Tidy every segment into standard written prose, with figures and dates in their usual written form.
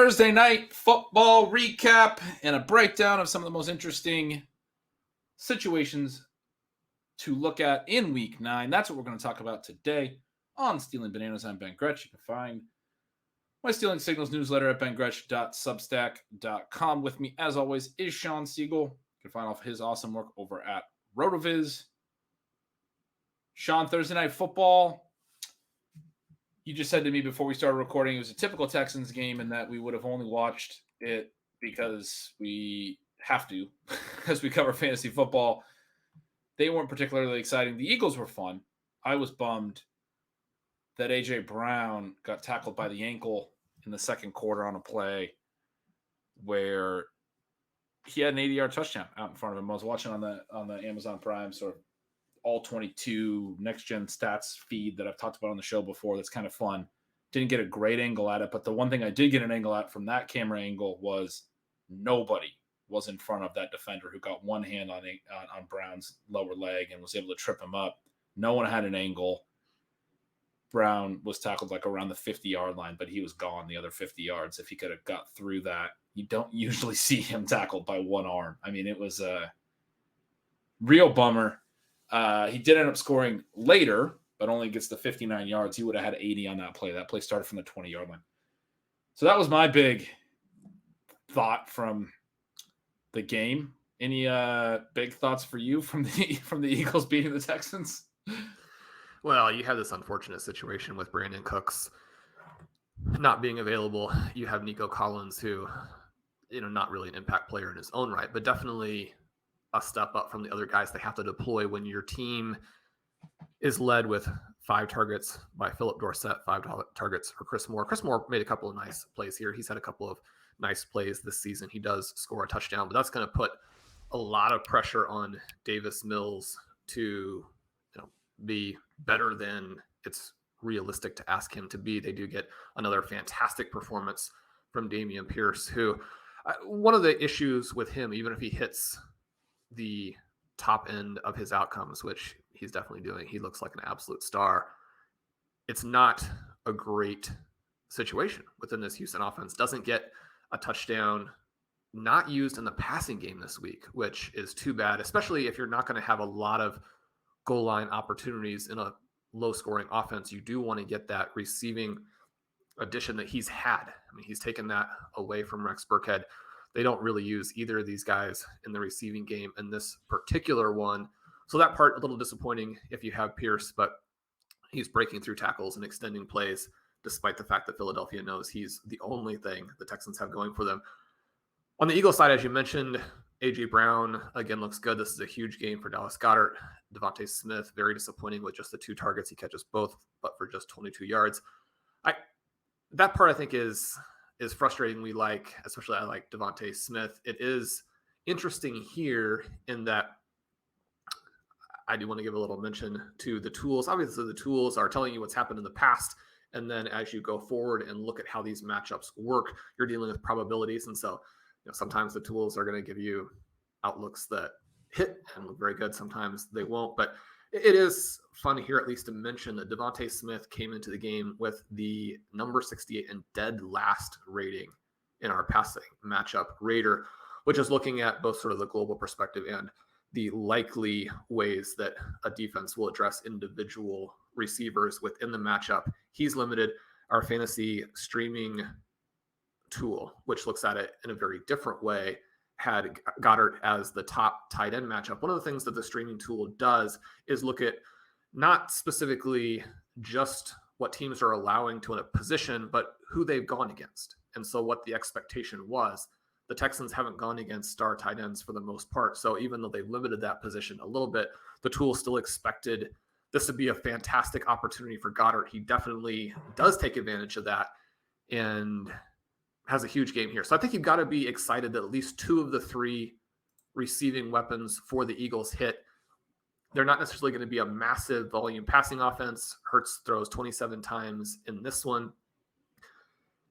Thursday night football recap and a breakdown of some of the most interesting situations to look at in Week 9. That's what we're going to talk about today on Stealing Bananas. I'm Ben Gretch. You can find my Stealing Signals newsletter at bengretch.substack.com. With me, as always, is Shawn Siegele. You can find all of his awesome work over at RotoViz. Shawn, Thursday night football. You just said to me before we started recording it was a typical Texans game and that we would have only watched it because we have to, because we cover fantasy football. They weren't particularly exciting. The Eagles were fun. I was bummed that A.J. Brown got tackled by the ankle in the second quarter on a play where he had an 80-yard touchdown out in front of him. I was watching on the Amazon Prime sort of all 22 next-gen stats feed that I've talked about on the show before. That's kind of fun. Didn't get a great angle at it, but the one thing I did get an angle at from that camera angle was nobody was in front of that defender who got one hand on Brown's lower leg and was able to trip him up. No one had an angle. Brown was tackled like around the 50-yard line, but he was gone the other 50 yards. If he could have got through that, you don't usually see him tackled by one arm. I mean, it was a real bummer. He did end up scoring later, but only gets the 59 yards. He would have had 80 on that play. That play started from the 20-yard line. So that was my big thought from the game. Any big thoughts for you from the Eagles beating the Texans? Well, you have this unfortunate situation with Brandon Cooks not being available. You have Nico Collins, who, not really an impact player in his own right, but definitely a step up from the other guys they have to deploy when your team is led with 5 targets by Philip Dorsett, 5 targets for Chris Moore. Chris Moore made a couple of nice plays here. He's had a couple of nice plays this season. He does score a touchdown, but that's going to put a lot of pressure on Davis Mills to be better than it's realistic to ask him to be. They do get another fantastic performance from Dameon Pierce, who one of the issues with him, even if he hits the top end of his outcomes, which he's definitely doing, he looks like an absolute star. It's not a great situation within this Houston offense. Doesn't get a touchdown, not used in the passing game this week, which is too bad, especially if you're not going to have a lot of goal line opportunities in a low scoring offense. You do want to get that receiving addition that he's had. I mean, he's taken that away from Rex Burkhead. They don't really use either of these guys in the receiving game in this particular one. So that part, a little disappointing if you have Pierce, but he's breaking through tackles and extending plays, despite the fact that Philadelphia knows he's the only thing the Texans have going for them. On the Eagles side, as you mentioned, A.J. Brown, again, looks good. This is a huge game for Dallas Goedert. Devonta Smith, very disappointing with just the 2 targets. He catches both, but for just 22 yards. That part, I think, is frustrating. Especially I like Devonta Smith. It is interesting here in that I do want to give a little mention to the tools. Obviously, the tools are telling you what's happened in the past. And then as you go forward and look at how these matchups work, you're dealing with probabilities. And so sometimes the tools are going to give you outlooks that hit and look very good. Sometimes they won't. But it is fun here at least to mention that Devonta Smith came into the game with the number 68 and dead last rating in our passing matchup rater, which is looking at both sort of the global perspective and the likely ways that a defense will address individual receivers within the matchup. He's limited. Our fantasy streaming tool, which looks at it in a very different way, had Goddard as the top tight end matchup. One of the things that the streaming tool does is look at not specifically just what teams are allowing to a position, but who they've gone against. And so what the expectation was, the Texans haven't gone against star tight ends for the most part. So even though they've limited that position a little bit, the tool still expected this to be a fantastic opportunity for Goddard. He definitely does take advantage of that and has a huge game here. So I think you've got to be excited that at least 2 of the 3 receiving weapons for the Eagles hit. They're not necessarily going to be a massive volume passing offense. Hurts throws 27 times in this one.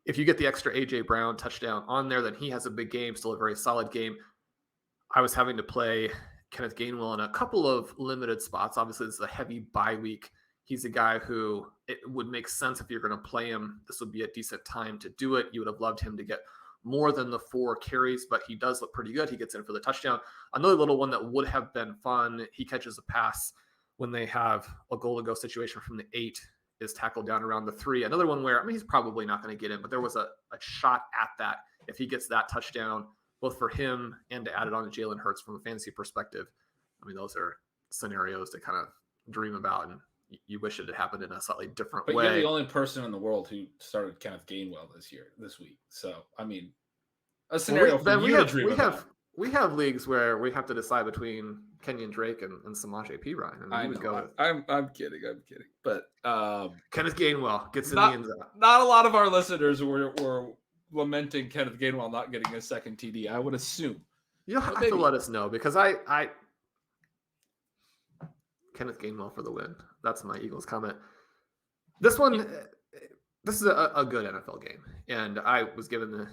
If you get the extra A.J. Brown touchdown on there, then he has a big game, still a very solid game. I was having to play Kenneth Gainwell in a couple of limited spots. Obviously, this is a heavy bye week He's a guy who it would make sense if you're going to play him. This would be a decent time to do it. You would have loved him to get more than the 4 carries, but he does look pretty good. He gets in for the touchdown. Another little one that would have been fun, he catches a pass when they have a goal-to-go situation from the 8, is tackled down around the 3. Another one where, I mean, he's probably not going to get in, but there was a shot at that. If he gets that touchdown, both for him and to add it on to Jalen Hurts from a fantasy perspective, I mean, those are scenarios to kind of dream about, and you wish it had happened in a slightly different way. But you're the only person in the world who started Kenneth Gainwell this week. So, I mean, a scenario for you to dream about. We have leagues where we have to decide between Kenyon Drake and Samaje Perine. And would go. I'm kidding. But Kenneth Gainwell gets in the end zone. Not a lot of our listeners were lamenting Kenneth Gainwell not getting a second TD. I would assume. You'll have to let us know, because I Kenneth Gainwell for the win. That's my Eagles comment. This is a good NFL game, and I was giving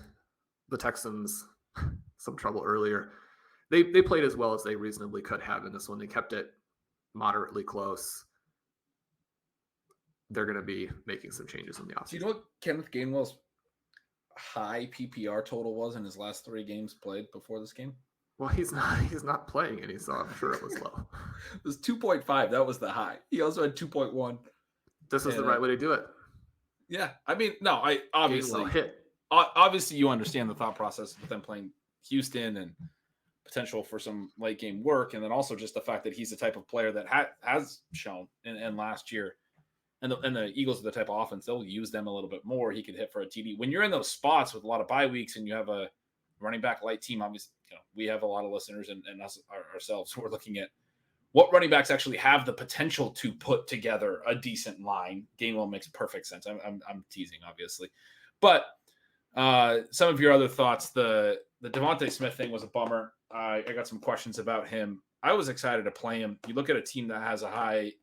the Texans some trouble earlier. They played as well as they reasonably could have in this one. They kept it moderately close. They're going to be making some changes in the offseason. Do you know what Kenneth Gainwell's high PPR total was in his last 3 games played before this game? Well, he's not playing any, so I'm sure it was low. It was 2.5. That was the high. He also had 2.1. This was the right way to do it. Yeah. I mean, no, I obviously hit. Obviously you understand the thought process with them playing Houston and potential for some late game work. And then also just the fact that he's the type of player that has shown in last year, and the Eagles are the type of offense, they'll use them a little bit more. He could hit for a TD. When you're in those spots with a lot of bye weeks and you have a running back light team, obviously, we have a lot of listeners and us ourselves who are looking at what running backs actually have the potential to put together a decent line. Gainwell makes perfect sense. I'm teasing, obviously, but some of your other thoughts. The Devonta Smith thing was a bummer. I got some questions about him. I was excited to play him. You look at a team that has a high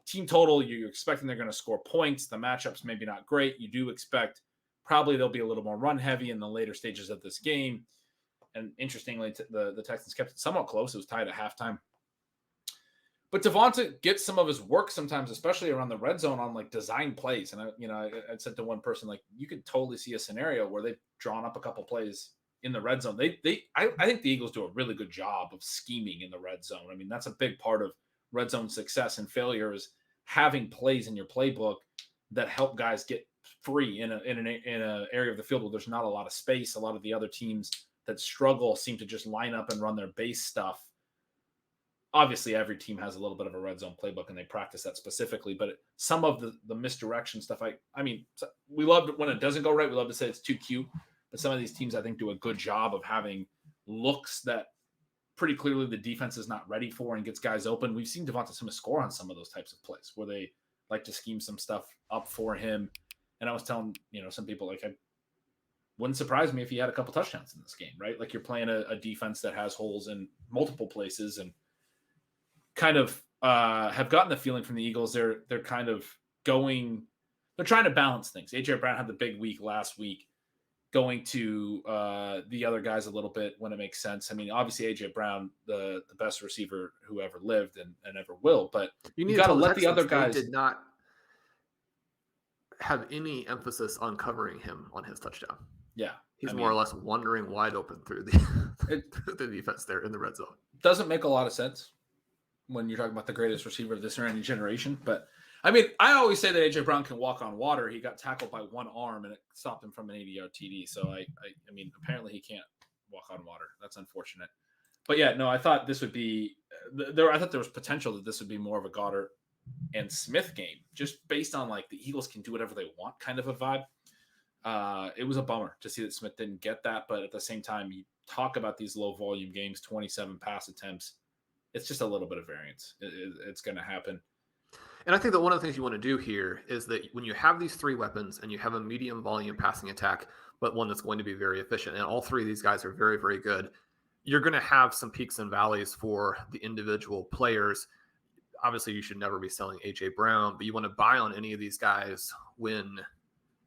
team total, you're expecting they're going to score points. The matchups maybe not great. You do expect probably they'll be a little more run heavy in the later stages of this game. And interestingly, the Texans kept it somewhat close. It was tied at halftime. But Devonta gets some of his work sometimes, especially around the red zone on like design plays. And I said to one person, like, you could totally see a scenario where they've drawn up a couple plays in the red zone. I think the Eagles do a really good job of scheming in the red zone. I mean, that's a big part of red zone success and failure, is having plays in your playbook that help guys get free in an area of the field where there's not a lot of space. A lot of the other teams that struggle seem to just line up and run their base stuff. Obviously, every team has a little bit of a red zone playbook and they practice that specifically, but some of the misdirection stuff, I mean, we love it when it doesn't go right. We love to say it's too cute, but some of these teams, I think, do a good job of having looks that pretty clearly the defense is not ready for and gets guys open. We've seen Devonta Smith score on some of those types of plays where they like to scheme some stuff up for him. And I was telling, some people, like, I wouldn't surprise me if he had a couple touchdowns in this game, right? Like, you're playing a defense that has holes in multiple places and kind of have gotten the feeling from the Eagles. They're kind of they're trying to balance things. AJ Brown had the big week last week, going to the other guys a little bit when it makes sense. I mean, obviously AJ Brown, the best receiver who ever lived and ever will, but you got to let the other guys. Did not have any emphasis on covering him on his touchdown. Yeah. He's more or less wandering wide open through the defense there in the red zone. Doesn't make a lot of sense when you're talking about the greatest receiver of this or any generation. But I mean, I always say that AJ Brown can walk on water. He got tackled by one arm and it stopped him from an 80-yard TD. So I mean, apparently he can't walk on water. That's unfortunate. But yeah, no, I thought this would be I thought there was potential that this would be more of a Goddard and Smith game, just based on like the Eagles can do whatever they want kind of a vibe. It was a bummer to see that Smith didn't get that, but at the same time, you talk about these low volume games, 27 pass attempts. It's just a little bit of variance. It's going to happen. And I think that one of the things you want to do here is that when you have these 3 weapons and you have a medium volume passing attack, but one that's going to be very efficient, and all 3 of these guys are very, very good, you're going to have some peaks and valleys for the individual players. Obviously, you should never be selling AJ Brown, but you want to buy on any of these guys when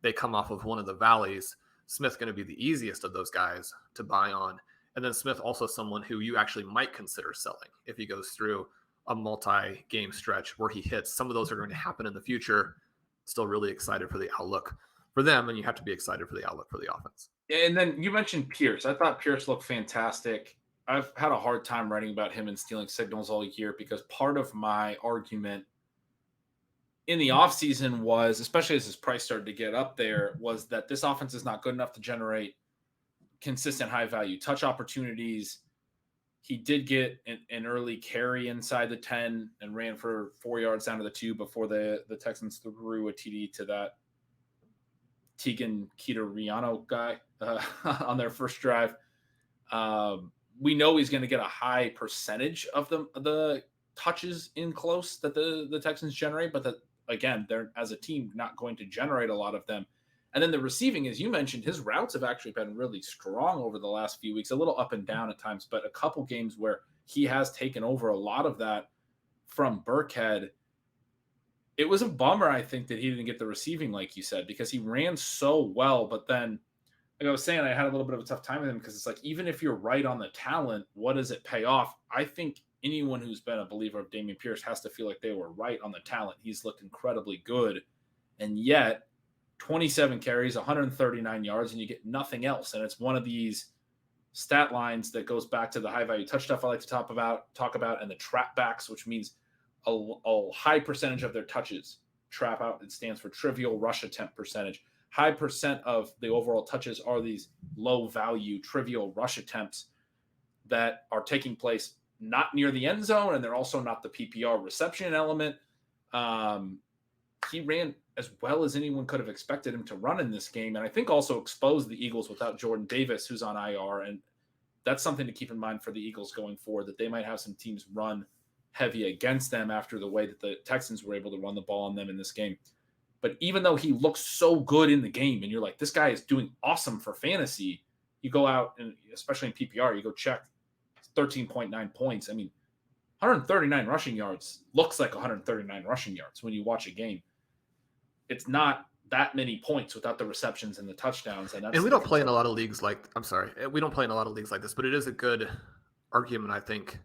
they come off of one of the valleys. Smith's going to be the easiest of those guys to buy on. And then Smith also someone who you actually might consider selling if he goes through a multi-game stretch where he hits. Some of those are going to happen in the future. Still really excited for the outlook for them, and you have to be excited for the outlook for the offense. And then you mentioned Pierce. I thought Pierce looked fantastic. I've had a hard time writing about him and stealing signals all year because part of my argument in the offseason was, especially as his price started to get up there, was that this offense is not good enough to generate consistent high value touch opportunities. He did get an early carry inside the 10 and ran for 4 yards down to the 2 before the Texans threw a TD to that Tegan Kitariano guy on their first drive. We know he's going to get a high percentage of the touches in close that the Texans generate, but that, again, they're, as a team, not going to generate a lot of them. And then the receiving, as you mentioned, his routes have actually been really strong over the last few weeks, a little up and down at times, but a couple games where he has taken over a lot of that from Burkhead. It was a bummer, I think, that he didn't get the receiving, like you said, because he ran so well. But then, like I was saying, I had a little bit of a tough time with him because it's like, even if you're right on the talent, what does it pay off? I think anyone who's been a believer of Dameon Pierce has to feel like they were right on the talent. He's looked incredibly good. And yet, 27 carries, 139 yards, and you get nothing else. And it's one of these stat lines that goes back to the high value touch stuff I like to talk about, and the trap backs, which means a high percentage of their touches trap out. It stands for trivial rush attempt percentage. High percent of the overall touches are these low value trivial rush attempts that are taking place not near the end zone, and they're also not the PPR reception element. He ran as well as anyone could have expected him to run in this game, and I think also exposed the Eagles without Jordan Davis, who's on IR, and that's something to keep in mind for the Eagles going forward, that they might have some teams run heavy against them after the way that the Texans were able to run the ball on them in this game. But even though he looks so good in the game, and you're like, this guy is doing awesome for fantasy, you go out, and especially in PPR, you go check 13.9 points. I mean, 139 rushing yards looks like 139 rushing yards when you watch a game. It's not that many points without the receptions and the touchdowns. And we don't play in a lot of leagues we don't play in a lot of leagues like this, but it is a good argument, I think,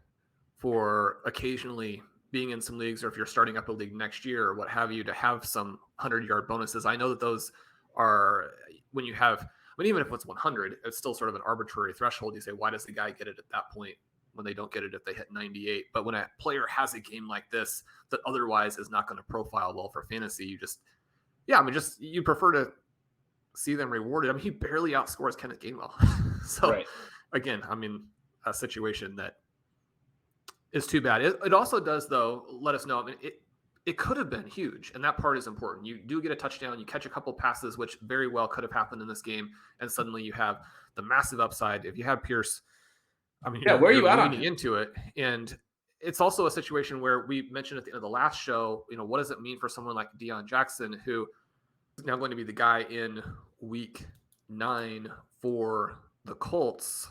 for occasionally being in some leagues, or if you're starting up a league next year or what have you, to have some 100-yard bonuses. I know that those are, when you have, but even if it's 100, it's still sort of an arbitrary threshold. You say, why does the guy get it at that point when they don't get it if they hit 98? But when a player has a game like this that otherwise is not going to profile well for fantasy, you prefer to see them rewarded. I mean, he barely outscores Kenneth Gainwell. So, right. Again, I mean, a situation that is too bad. It also does, though, let us know. I mean, it could have been huge, and that part is important. You do get a touchdown, you catch a couple passes, which very well could have happened in this game, and suddenly you have the massive upside. If you have Pierce, I mean, where are you at leaning into it, and it's also a situation where we mentioned at the end of the last show, what does it mean for someone like Deion Jackson, who is now going to be the guy in week 9 for the Colts?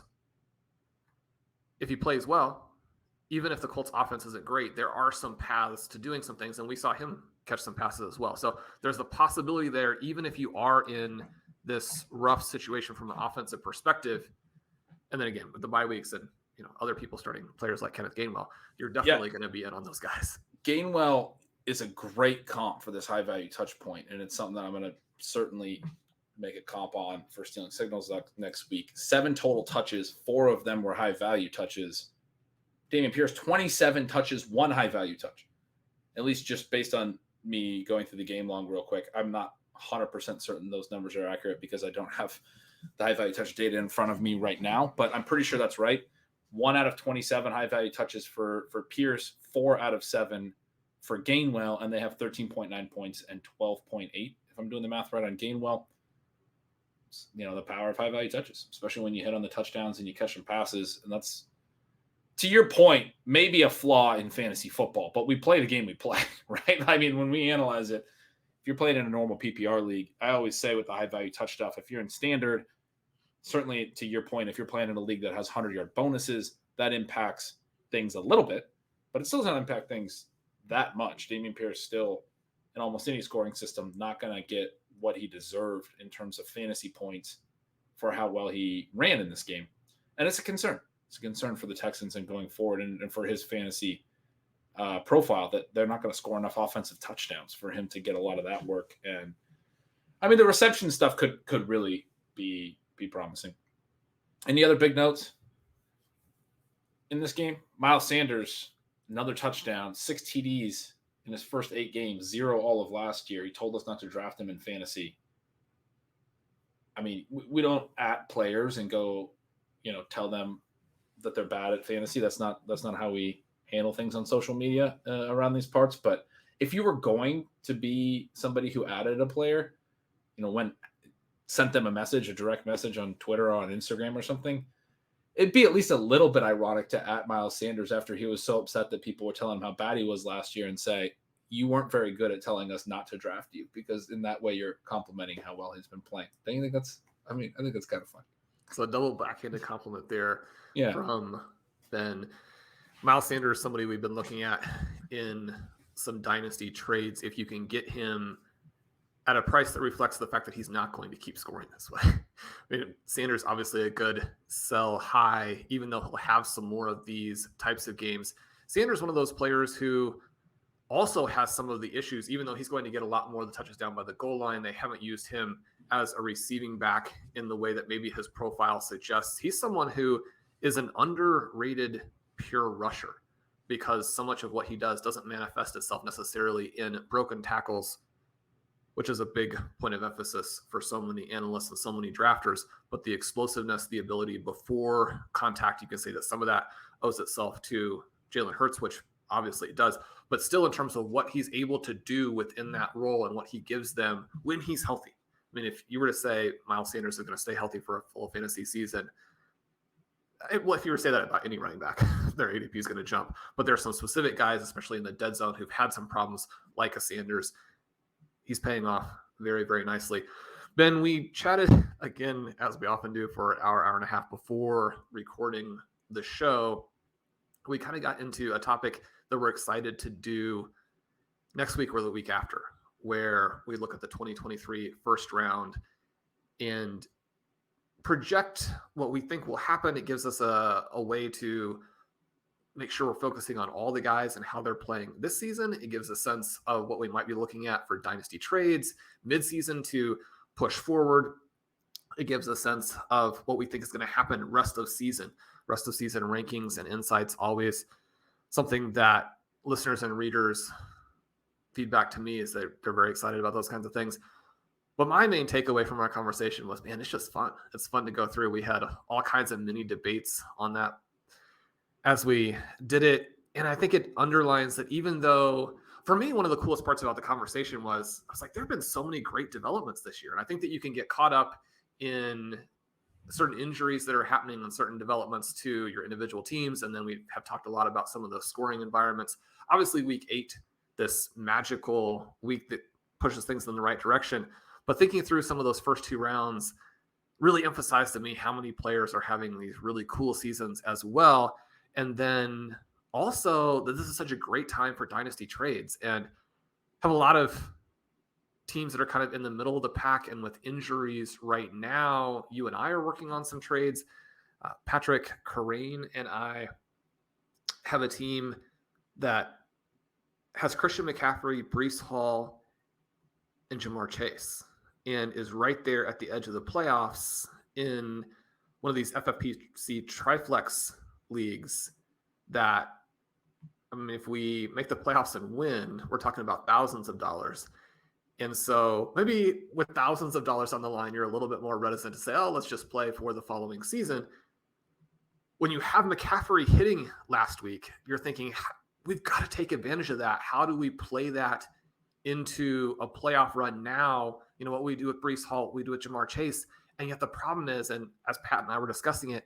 If he plays well, even if the Colts offense isn't great, there are some paths to doing some things, and we saw him catch some passes as well. So there's the possibility there, even if you are in this rough situation from an offensive perspective. And then again, with the bye weeks and other people starting players like Kenneth Gainwell, you're definitely going to be in on those guys. Gainwell is a great comp for this high value touch point, and it's something that I'm going to certainly make a comp on for stealing signals next week. 7 total touches, 4 of them were high value touches. Dameon Pierce, 27 touches, 1 high value touch. At least just based on me going through the game long real quick. I'm not 100% certain those numbers are accurate because I don't have the high value touch data in front of me right now, but I'm pretty sure that's right. 1 out of 27 high value touches for Pierce, 4 out of 7 for Gainwell, and they have 13.9 points and 12.8. If I'm doing the math right on Gainwell, the power of high value touches, especially when you hit on the touchdowns and you catch some passes. And that's, to your point, maybe a flaw in fantasy football, but we play the game we play, right? I mean, when we analyze it, if you're playing in a normal PPR league, I always say with the high value touch stuff, if you're in standard, certainly to your point, if you're playing in a league that has 100-yard bonuses, that impacts things a little bit, but it still doesn't impact things that much. Dameon Pierce still, in almost any scoring system, not going to get what he deserved in terms of fantasy points for how well he ran in this game. And it's a concern. It's a concern for the Texans and going forward and for his fantasy profile that they're not going to score enough offensive touchdowns for him to get a lot of that work. And I mean, the reception stuff could really be promising. Any other big notes in this game? Miles Sanders, another touchdown, 6 TDs in his first 8 games, 0 all of last year. He told us not to draft him in fantasy. I mean, we don't at players and go, tell them that they're bad at fantasy. That's not how we handle things on social media around these parts. But if you were going to be somebody who added a player, sent them a direct message on Twitter or on Instagram or something, it'd be at least a little bit ironic to at Miles Sanders after he was so upset that people were telling him how bad he was last year and say, you weren't very good at telling us not to draft you, because in that way you're complimenting how well he's been playing. Don't you think I think that's kind of fun. So a double backhanded compliment there from Ben. Miles Sanders, somebody we've been looking at in some dynasty trades. If you can get him at a price that reflects the fact that he's not going to keep scoring this way. I mean, Sanders, obviously a good sell high, even though he'll have some more of these types of games. Sanders, one of those players who also has some of the issues, even though he's going to get a lot more of the touches down by the goal line. They haven't used him as a receiving back in the way that maybe his profile suggests. He's someone who is an underrated pure rusher, because so much of what he does doesn't manifest itself necessarily in broken tackles, which is a big point of emphasis for so many analysts and so many drafters. But the explosiveness, the ability before contact, you can say that some of that owes itself to Jalen Hurts, which obviously it does. But still, in terms of what he's able to do within that role and what he gives them when he's healthy. I mean, if you were to say Miles Sanders is going to stay healthy for a full fantasy season, well, if you were to say that about any running back, their ADP is going to jump. But there are some specific guys, especially in the dead zone, who've had some problems, like a Sanders. He's paying off very, very nicely. Ben, we chatted again, as we often do, for an hour and a half before recording the show. We kind of got into a topic that we're excited to do next week or the week after, where we look at the 2023 first round and project what we think will happen. It gives us a way to make sure we're focusing on all the guys and how they're playing this season. It gives a sense of what we might be looking at for dynasty trades midseason to push forward. It gives a sense of what we think is going to happen rest of season rankings and insights. Always something that listeners and readers feedback to me is that they're very excited about those kinds of things. But my main takeaway from our conversation was, man, it's just fun. It's fun to go through. We had all kinds of mini debates on that as we did it. And I think it underlines that even though, for me, one of the coolest parts about the conversation was, I was like, there have been so many great developments this year. And I think that you can get caught up in certain injuries that are happening on certain developments to your individual teams. And then we have talked a lot about some of the scoring environments. Obviously, week 8, this magical week that pushes things in the right direction. But thinking through some of those first 2 rounds really emphasized to me how many players are having these really cool seasons as well. And then also that this is such a great time for dynasty trades, and have a lot of teams that are kind of in the middle of the pack. And with injuries right now, you and I are working on some trades. Patrick Carrane and I have a team that has Christian McCaffrey, Breece Hall, and Jamar Chase, and is right there at the edge of the playoffs in one of these FFPC Triflex leagues that, I mean, if we make the playoffs and win, we're talking about thousands of dollars. And so maybe with thousands of dollars on the line, you're a little bit more reticent to say, oh, let's just play for the following season. When you have McCaffrey hitting last week, you're thinking, we've got to take advantage of that. How do we play that into a playoff run now? You know, what we do with Breece Hall, what we do with Jamar Chase. And yet the problem is, and as Pat and I were discussing it,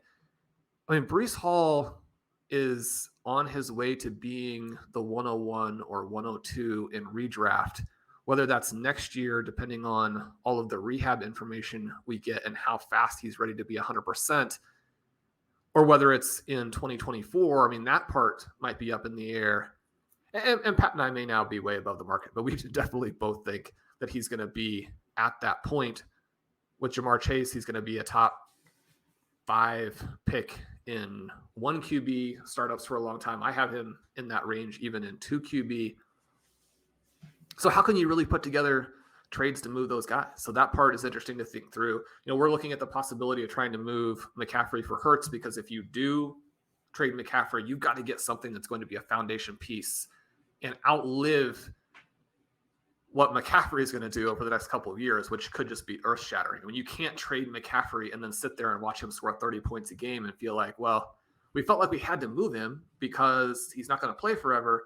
I mean, Breece Hall is on his way to being the 101 or 102 in redraft, whether that's next year, depending on all of the rehab information we get and how fast he's ready to be 100%, or whether it's in 2024. I mean, that part might be up in the air. And Pat and I may now be way above the market, but we definitely both think that he's going to be at that point. With Jamar Chase, he's going to be a top 5 pick in 1 QB startups for a long time. I have him in that range, even in 2 QB. So how can you really put together trades to move those guys? So that part is interesting to think through. We're looking at the possibility of trying to move McCaffrey for Hurts, because if you do trade McCaffrey, you've got to get something that's going to be a foundation piece and outlive what McCaffrey is going to do over the next couple of years, which could just be earth-shattering. I mean, you can't trade McCaffrey and then sit there and watch him score 30 points a game and feel like, well, we felt like we had to move him because he's not going to play forever.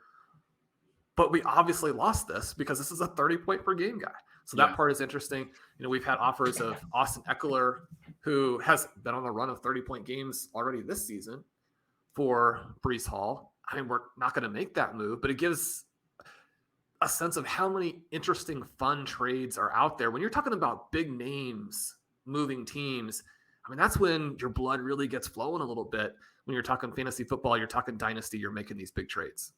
But we obviously lost this because this is a 30-point per game guy. So that part is interesting. We've had offers of Austin Eckler, who has been on the run of 30-point games already this season, for Breece Hall. I mean, we're not going to make that move, but it gives a sense of how many interesting, fun trades are out there. When you're talking about big names moving teams, I mean, that's when your blood really gets flowing a little bit. When you're talking fantasy football, you're talking dynasty, you're making these big trades.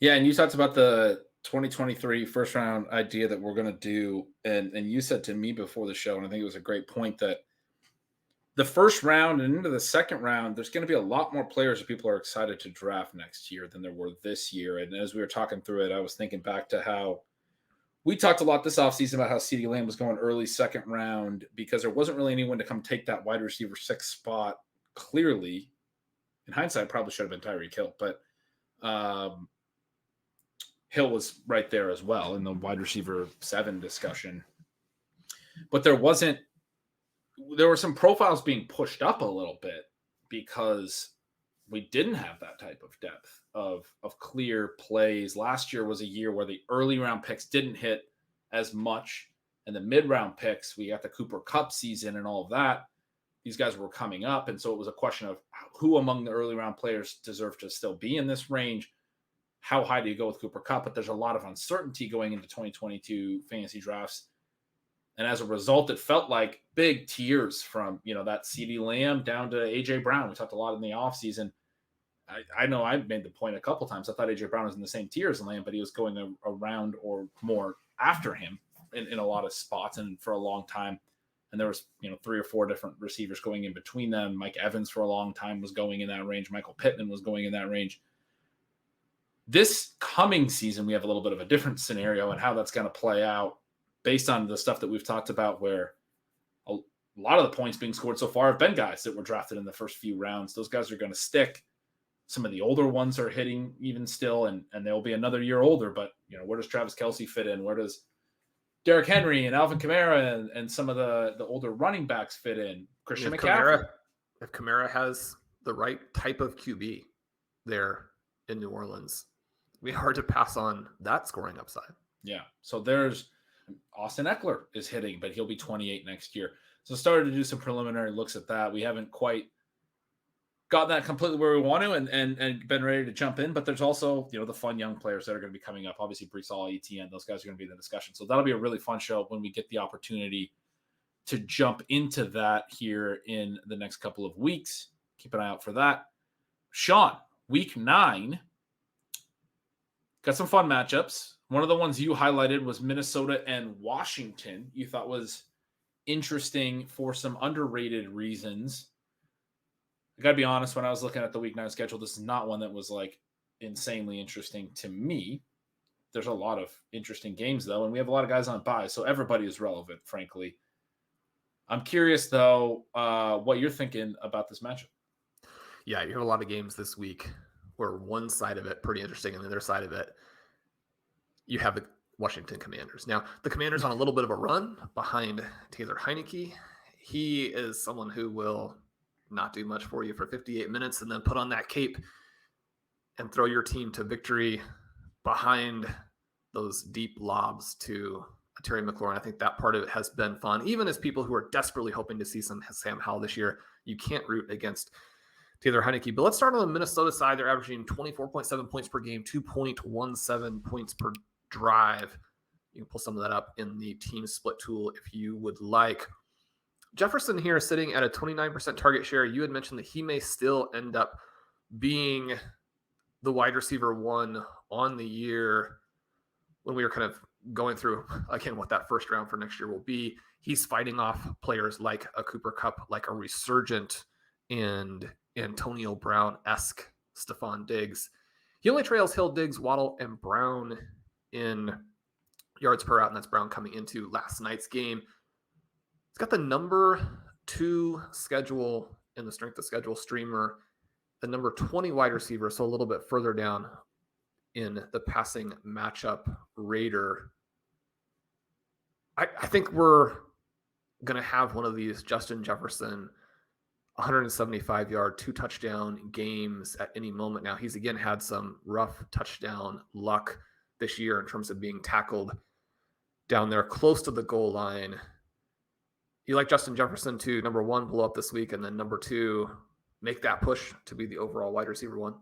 Yeah, and you talked about the 2023 first round idea that we're going to do, and you said to me before the show, and I think it was a great point, that the first round and into the second round, there's going to be a lot more players that people are excited to draft next year than there were this year. And as we were talking through it, I was thinking back to how we talked a lot this offseason about how CeeDee Lamb was going early second round because there wasn't really anyone to come take that wide receiver 6 spot. Clearly, in hindsight, probably should have been Tyreek Hill, but Hill was right there as well in the wide receiver 7 discussion. But there were some profiles being pushed up a little bit because we didn't have that type of depth of clear plays. Last year was a year where the early round picks didn't hit as much, and the mid round picks, we got the Cooper Kupp season and all of that. These guys were coming up, and so it was a question of who among the early round players deserve to still be in this range. How high do you go with Cooper Kupp? But there's a lot of uncertainty going into 2022 fantasy drafts. And as a result, it felt like big tiers from, that CeeDee Lamb down to A.J. Brown. We talked a lot in the offseason. I know I made the point a couple times. I thought A.J. Brown was in the same tier as Lamb, but he was going around or more after him in a lot of spots and for a long time. And there was, 3 or 4 different receivers going in between them. Mike Evans for a long time was going in that range. Michael Pittman was going in that range. This coming season, we have a little bit of a different scenario and how that's going to play out, based on the stuff that we've talked about, where a lot of the points being scored so far have been guys that were drafted in the first few rounds. Those guys are going to stick. Some of the older ones are hitting even still, and they'll be another year older. But, where does Travis Kelce fit in? Where does Derrick Henry and Alvin Kamara and some of the older running backs fit in? Christian McCaffrey. If Kamara has the right type of QB there in New Orleans, it'd be hard to pass on that scoring upside. Yeah. So there's Austin Eckler is hitting, but he'll be 28 next year. So started to do some preliminary looks at that. We haven't quite got that completely where we want to and been ready to jump in, but there's also, the fun young players that are going to be coming up. Obviously, Breece Hall, ETN, those guys are going to be in the discussion. So that'll be a really fun show when we get the opportunity to jump into that here in the next couple of weeks. Keep an eye out for that. Shawn, week 9. Got some fun matchups. One of the ones you highlighted was Minnesota and Washington. You thought was interesting for some underrated reasons. I got to be honest, when I was looking at the week 9 schedule, this is not one that was like insanely interesting to me. There's a lot of interesting games, though, and we have a lot of guys on bye, so everybody is relevant, frankly. I'm curious, though, what you're thinking about this matchup. Yeah, you have a lot of games this week where one side of it pretty interesting, and the other side of it, you have the Washington Commanders. Now, the Commanders on a little bit of a run behind Taylor Heinecke. He is someone who will not do much for you for 58 minutes and then put on that cape and throw your team to victory behind those deep lobs to Terry McLaurin. I think that part of it has been fun. Even as people who are desperately hoping to see some Sam Howell this year, you can't root against Taylor Heinecke. But let's start on the Minnesota side. They're averaging 24.7 points per game, 2.17 points per drive. You can pull some of that up in the team split tool if you would like. Jefferson here is sitting at a 29% target share. You had mentioned that he may still end up being the wide receiver 1 on the year when we were kind of going through, again, what that first round for next year will be. He's fighting off players like a Cooper Kupp, like a resurgent and Antonio Brown-esque Stephon Diggs. He only trails Hill, Diggs, Waddle, and Brown in yards per route, and that's Brown coming into last night's game. He's got the number 2 schedule in the strength of schedule streamer, the number 20 wide receiver, so a little bit further down in the passing matchup rater. I think we're going to have one of these Justin Jefferson 175-yard, 2-touchdown games at any moment now. He's again had some rough touchdown luck this year in terms of being tackled down there close to the goal line. You like Justin Jefferson to, number 1, blow up this week, and then number 2, make that push to be the overall wide receiver 1?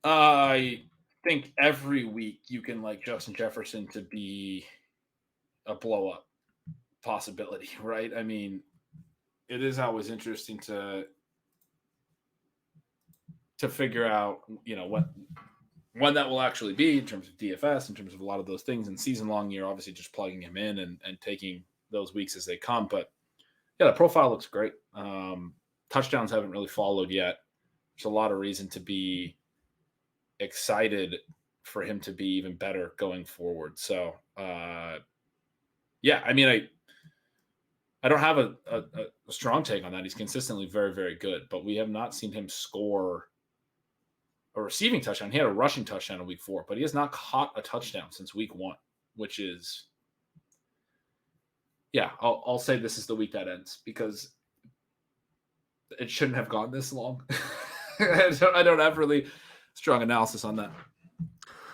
I think every week you can like Justin Jefferson to be a blow up possibility, right? I mean, it is always interesting to figure out, when that will actually be in terms of DFS, in terms of a lot of those things. And season long, you're obviously just plugging him in and taking those weeks as they come. But yeah, the profile looks great. Touchdowns haven't really followed yet. There's a lot of reason to be excited for him to be even better going forward. So, yeah, I mean, I don't have a strong take on that. He's consistently very, very good, but we have not seen him score a receiving touchdown. He had a rushing touchdown in week 4, but he has not caught a touchdown since week 1, which is, yeah, I'll say this is the week that ends because it shouldn't have gone this long. I don't have really strong analysis on that.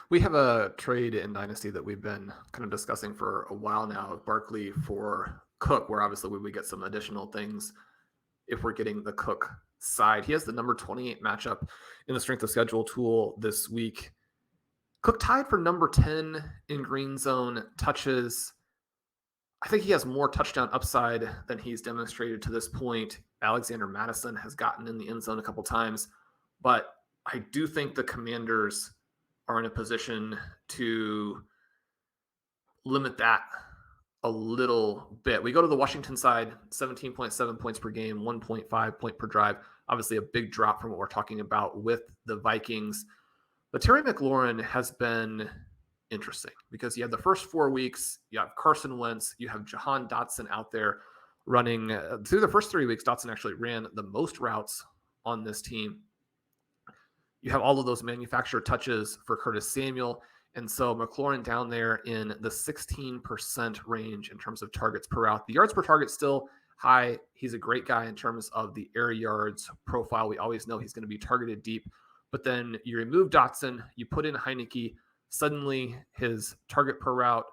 We have a trade in Dynasty that we've been kind of discussing for a while now, Barkley for Cook, where obviously we would get some additional things if we're getting the Cook side. He has the number 28 matchup in the strength of schedule tool this week. Cook tied for number 10 in green zone touches. I think he has more touchdown upside than he's demonstrated to this point. Alexander Madison has gotten in the end zone a couple times, but I do think the Commanders are in a position to limit that a little bit. We go to the Washington side, 17.7 points per game, 1.5 point per drive. Obviously a big drop from what we're talking about with the Vikings. But Terry McLaurin has been interesting because you have the first 4 weeks, you have Carson Wentz, you have Jahan Dotson out there running. Through the first 3 weeks, Dotson actually ran the most routes on this team. You have all of those manufactured touches for Curtis Samuel. And so McLaurin down there in the 16% range in terms of targets per route. The yards per target still high. He's a great guy in terms of the air yards profile. We always know he's going to be targeted deep. But then you remove Dotson, you put in Heinecke, suddenly his target per route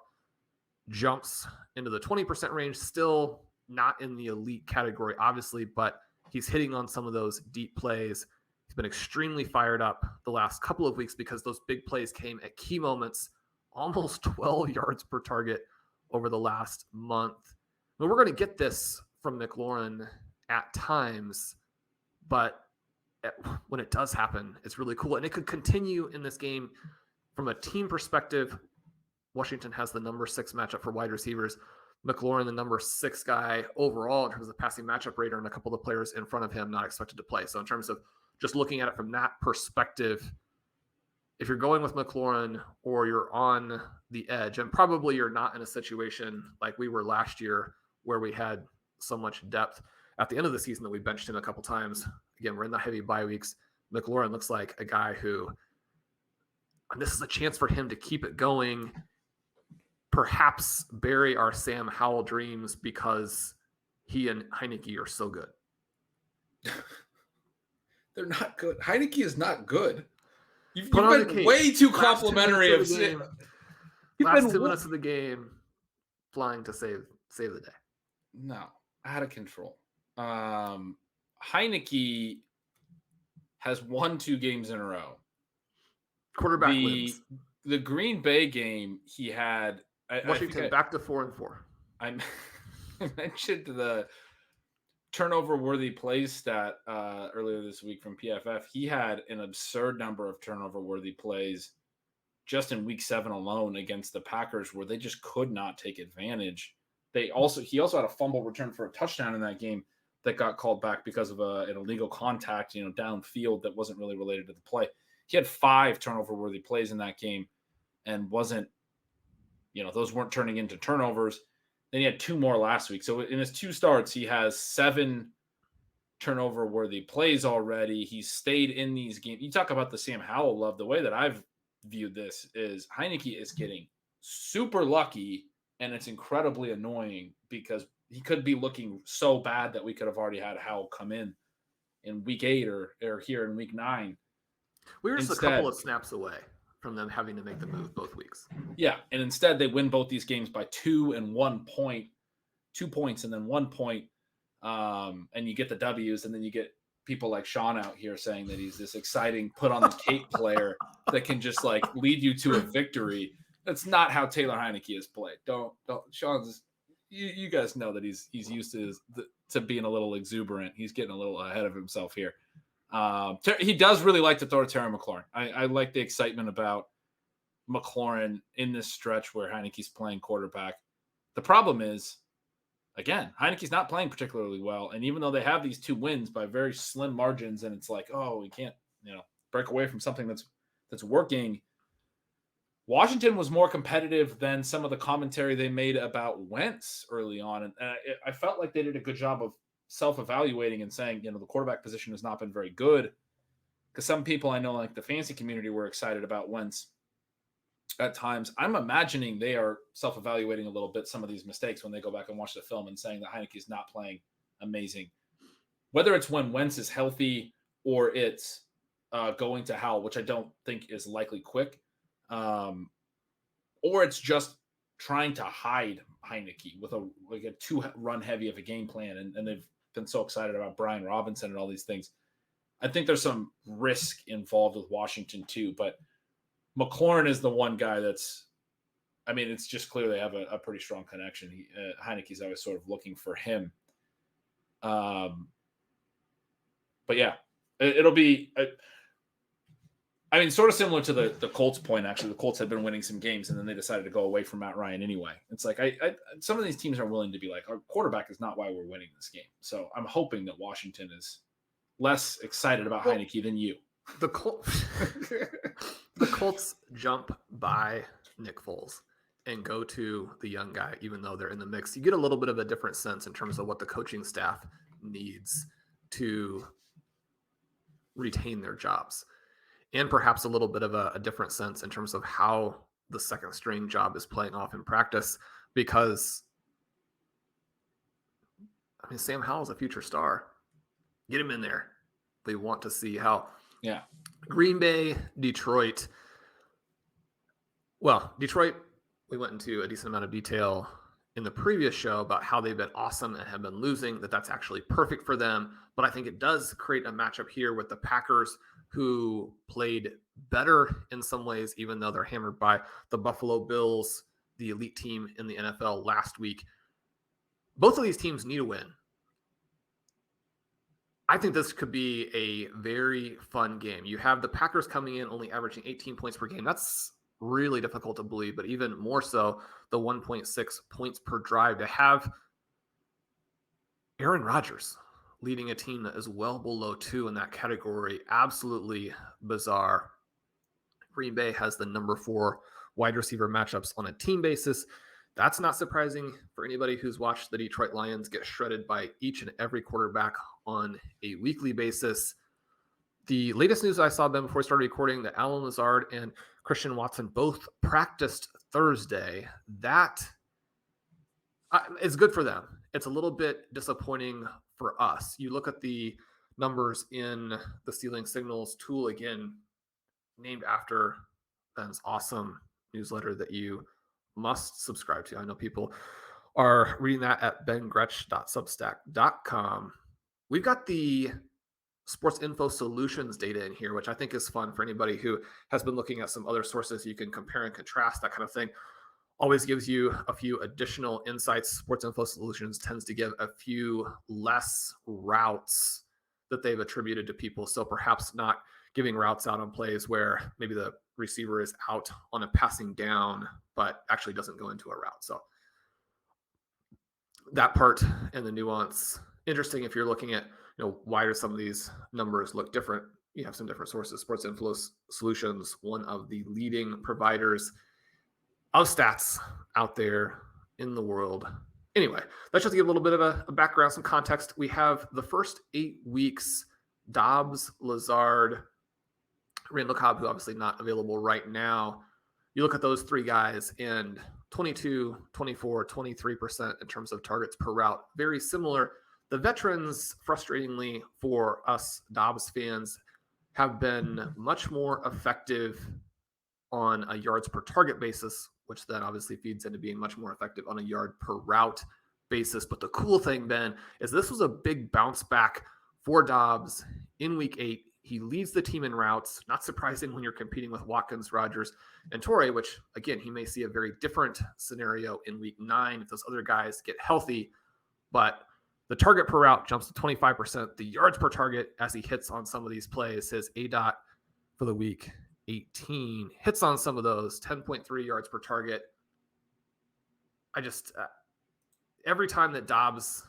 jumps into the 20% range. Still not in the elite category, obviously, but he's hitting on some of those deep plays. He's been extremely fired up the last couple of weeks because those big plays came at key moments, almost 12 yards per target over the last month. I mean, we're going to get this from McLaurin at times, but when it does happen, it's really cool. And it could continue in this game from a team perspective. Washington has the number 6 matchup for wide receivers. McLaurin, the number 6 guy overall in terms of passing matchup rater, and a couple of the players in front of him not expected to play. So in terms of just looking at it from that perspective, if you're going with McLaurin or you're on the edge, and probably you're not in a situation like we were last year where we had so much depth at the end of the season that we benched him a couple times. Again, we're in the heavy bye weeks. McLaurin looks like a guy who, and this is a chance for him to keep it going, perhaps bury our Sam Howell dreams because he and Heinecke are so good. They're not good. Heinecke is not good. You've Put on been way too complimentary of the last 2 minutes of the game flying to save the day. No, out of control. Heinecke has won 2 games in a row. Quarterback wins. The Green Bay game, he had Washington back to 4-4. I mentioned the turnover worthy plays stat earlier this week from PFF. He had an absurd number of turnover worthy plays just in week 7 alone against the Packers where they just could not take advantage. He also had a fumble return for a touchdown in that game. that got called back because of an illegal contact, downfield that wasn't really related to the play. He had 5 turnover-worthy plays in that game and wasn't, those weren't turning into turnovers. Then he had 2 more last week. So in his 2 starts, he has 7 turnover-worthy plays already. He's stayed in these games. You talk about the Sam Howell love. The way that I've viewed this is Heinecke is getting super lucky, and it's incredibly annoying because he could be looking so bad that we could have already had Howell come in week 8 or here in week 9. We were just a couple of snaps away from them having to make the move both weeks. Yeah, and instead they win both these games by 2 and 1 point, 2 points and then 1 point. And you get the W's, and then you get people like Shawn out here saying that he's this exciting put on the cape player that can just like lead you to a victory. That's not how Taylor Heinecke has played. Don't Shawn's. You guys know that he's used to being a little exuberant. He's getting a little ahead of himself here. He does really like to throw to Terry McLaurin. I like the excitement about McLaurin in this stretch where Heineke's playing quarterback. The problem is, again, Heineke's not playing particularly well. And even though they have these 2 wins by very slim margins, and it's like, oh, we can't, break away from something that's working. Washington was more competitive than some of the commentary they made about Wentz early on. And I felt like they did a good job of self-evaluating and saying, the quarterback position has not been very good. Because some people I know, like the fantasy community, were excited about Wentz at times. I'm imagining they are self-evaluating a little bit some of these mistakes when they go back and watch the film and saying that Heinecke is not playing amazing. Whether it's when Wentz is healthy or it's going to Howell, which I don't think is likely quick, or it's just trying to hide Heinecke with a 2-run heavy of a game plan, and they've been so excited about Brian Robinson and all these things. I think there's some risk involved with Washington too, but McLaurin is the one guy it's just clear they have a pretty strong connection. Heineke's always sort of looking for him. But yeah, it'll be, sort of similar to the Colts point, actually. The Colts had been winning some games, and then they decided to go away from Matt Ryan anyway. It's like, some of these teams are willing to be like, our quarterback is not why we're winning this game. So I'm hoping that Washington is less excited about Heinecke than you. The Colts jump by Nick Foles and go to the young guy, even though they're in the mix. You get a little bit of a different sense in terms of what the coaching staff needs to retain their jobs, and perhaps a little bit of a different sense in terms of how the second string job is playing off in practice, because Sam Howell's a future star. Get him in there. They want to see how. Yeah. Green Bay, Detroit. Well, Detroit, we went into a decent amount of detail in the previous show about how they've been awesome and have been losing, that's actually perfect for them. But I think it does create a matchup here with the Packers, who played better in some ways, even though they're hammered by the Buffalo Bills, the elite team in the NFL last week. Both of these teams need a win. I think this could be a very fun game. You have the Packers coming in only averaging 18 points per game. That's really difficult to believe, but even more so, the 1.6 points per drive. To have Aaron Rodgers leading a team that is well below 2 in that category, absolutely bizarre. Green Bay has the number 4 wide receiver matchups on a team basis. That's not surprising for anybody who's watched the Detroit Lions get shredded by each and every quarterback on a weekly basis. The latest news I saw them before we started recording, that Allen Lazard and Christian Watson both practiced Thursday. That is good for them. It's a little bit disappointing for us. You look at the numbers in the Ceiling Signals tool, again, named after Ben's awesome newsletter that you must subscribe to. I know people are reading that at bengretch.substack.com. We've got the Sports Info Solutions data in here, which I think is fun for anybody who has been looking at some other sources. You can compare and contrast, that kind of thing. Always gives you a few additional insights. Sports Info Solutions tends to give a few less routes that they've attributed to people. So perhaps not giving routes out on plays where maybe the receiver is out on a passing down, but actually doesn't go into a route. So that part and the nuance interesting if you're looking at, why do some of these numbers look different? You have some different sources. Sports Influence Solutions, one of the leading providers of stats out there in the world. Anyway, let's just give a little bit of a background, some context. We have the first 8 weeks, Dobbs, Lazard, Randall Cobb, who obviously not available right now. You look at those three guys and 22, 24, 23% in terms of targets per route. Very similar. The veterans, frustratingly for us Dobbs fans, have been much more effective on a yards per target basis, which then obviously feeds into being much more effective on a yard per route basis. But the cool thing, Ben, is this was a big bounce back for Dobbs in week 8. He leads the team in routes. Not surprising when you're competing with Watkins, Rodgers, and Torrey, which, again, he may see a very different scenario in week 9 if those other guys get healthy. But the target per route jumps to 25%. The yards per target as he hits on some of these plays, his ADOT for the week 18 hits on some of those, 10.3 yards per target. I just, every time that Dobbs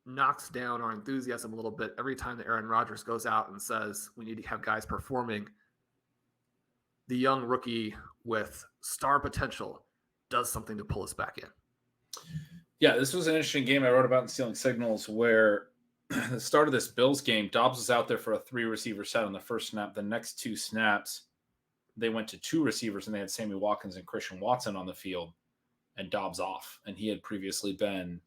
knocks down our enthusiasm a little bit, every time that Aaron Rodgers goes out and says we need to have guys performing, the young rookie with star potential does something to pull us back in. Yeah, this was an interesting game I wrote about in Stealing Signals where at the start of this Bills game, Dobbs was out there for a 3-receiver set on the first snap. The next 2 snaps, they went to 2 receivers, and they had Sammy Watkins and Christian Watson on the field, and Dobbs off. And he had previously been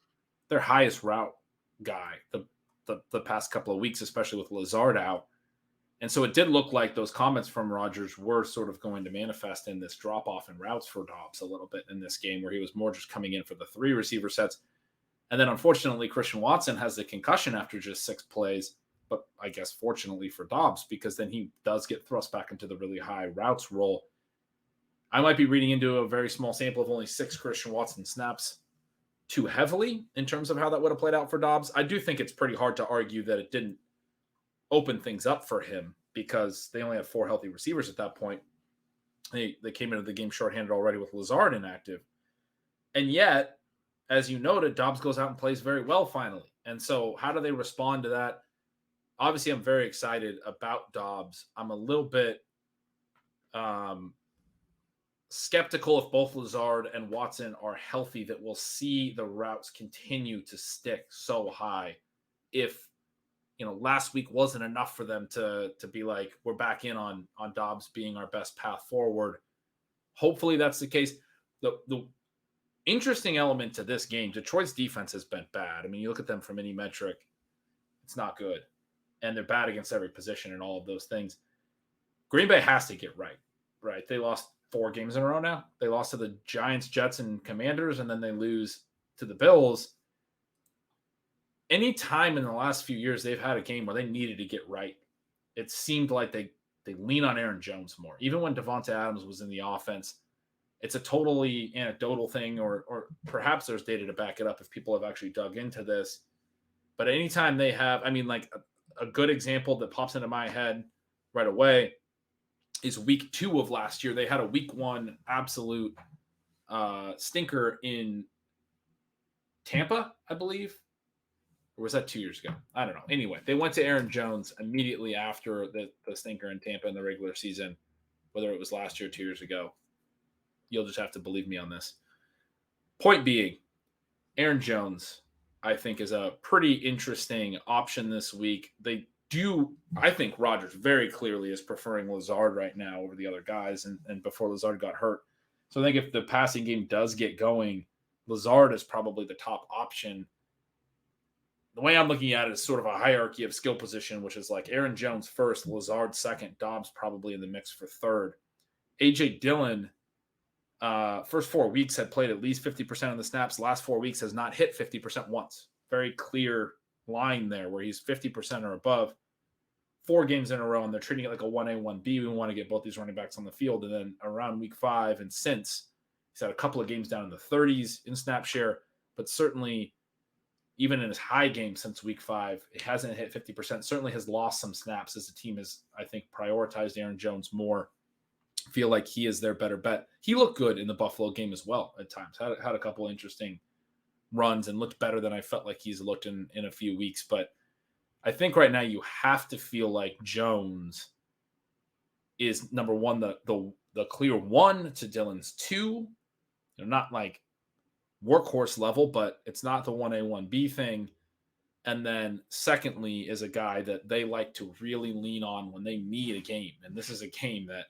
their highest route guy the past couple of weeks, especially with Lazard out. And so it did look like those comments from Rodgers were sort of going to manifest in this drop-off in routes for Dobbs a little bit in this game, where he was more just coming in for the 3 receiver sets. And then, unfortunately, Christian Watson has the concussion after just 6 plays. But I guess fortunately for Dobbs, because then he does get thrust back into the really high routes role. I might be reading into a very small sample of only 6 Christian Watson snaps too heavily in terms of how that would have played out for Dobbs. I do think it's pretty hard to argue that it didn't open things up for him because they only had 4 healthy receivers at that point. They came into the game shorthanded already with Lazard inactive. And yet, as you noted, Dobbs goes out and plays very well finally. And so how do they respond to that? Obviously, I'm very excited about Dobbs. I'm a little bit skeptical if both Lazard and Watson are healthy that we'll see the routes continue to stick so high. If, last week wasn't enough for them to be like, we're back in on Dobbs being our best path forward. Hopefully that's the case. The interesting element to this game, Detroit's defense has been bad. I mean, you look at them from any metric, it's not good. And they're bad against every position and all of those things. Green Bay has to get right. They lost 4 games in a row now. They lost to the Giants, Jets, and Commanders, and then they lose to the Bills. Any time in the last few years they've had a game where they needed to get right, it seemed like they lean on Aaron Jones more. Even when Devonta Adams was in the offense, it's a totally anecdotal thing, or perhaps there's data to back it up if people have actually dug into this. But anytime they have, a good example that pops into my head right away is week 2 of last year. They had a week 1 absolute stinker in Tampa, I believe. Or was that 2 years ago? I don't know. Anyway, they went to Aaron Jones immediately after the stinker in Tampa in the regular season, whether it was last year or 2 years ago. You'll just have to believe me on this. Point being, Aaron Jones, I think, is a pretty interesting option this week. I think Rodgers very clearly is preferring Lazard right now over the other guys and before Lazard got hurt. So I think if the passing game does get going, Lazard is probably the top option. The way I'm looking at it is sort of a hierarchy of skill position, which is like Aaron Jones first, Lazard second, Dobbs probably in the mix for third. A.J. Dillon, first 4 weeks had played at least 50% of the snaps. Last 4 weeks has not hit 50% once. Very clear line there where he's 50% or above 4 games in a row, and they're treating it like a 1A, 1B. We want to get both these running backs on the field. And then around week 5 and since, he's had a couple of games down in the 30s in snap share, but certainly even in his high game since week 5, it hasn't hit 50%. Certainly has lost some snaps as the team has, I think, prioritized Aaron Jones more. Feel like he is their better bet. He looked good in the Buffalo game as well at times. Had a couple interesting runs and looked better than I felt like he's looked in a few weeks. But I think right now you have to feel like Jones is number one, the clear 1 to Dylan's 2. Not like workhorse level, but it's not the 1A, 1B thing. And then secondly is a guy that they like to really lean on when they need a game. And this is a game that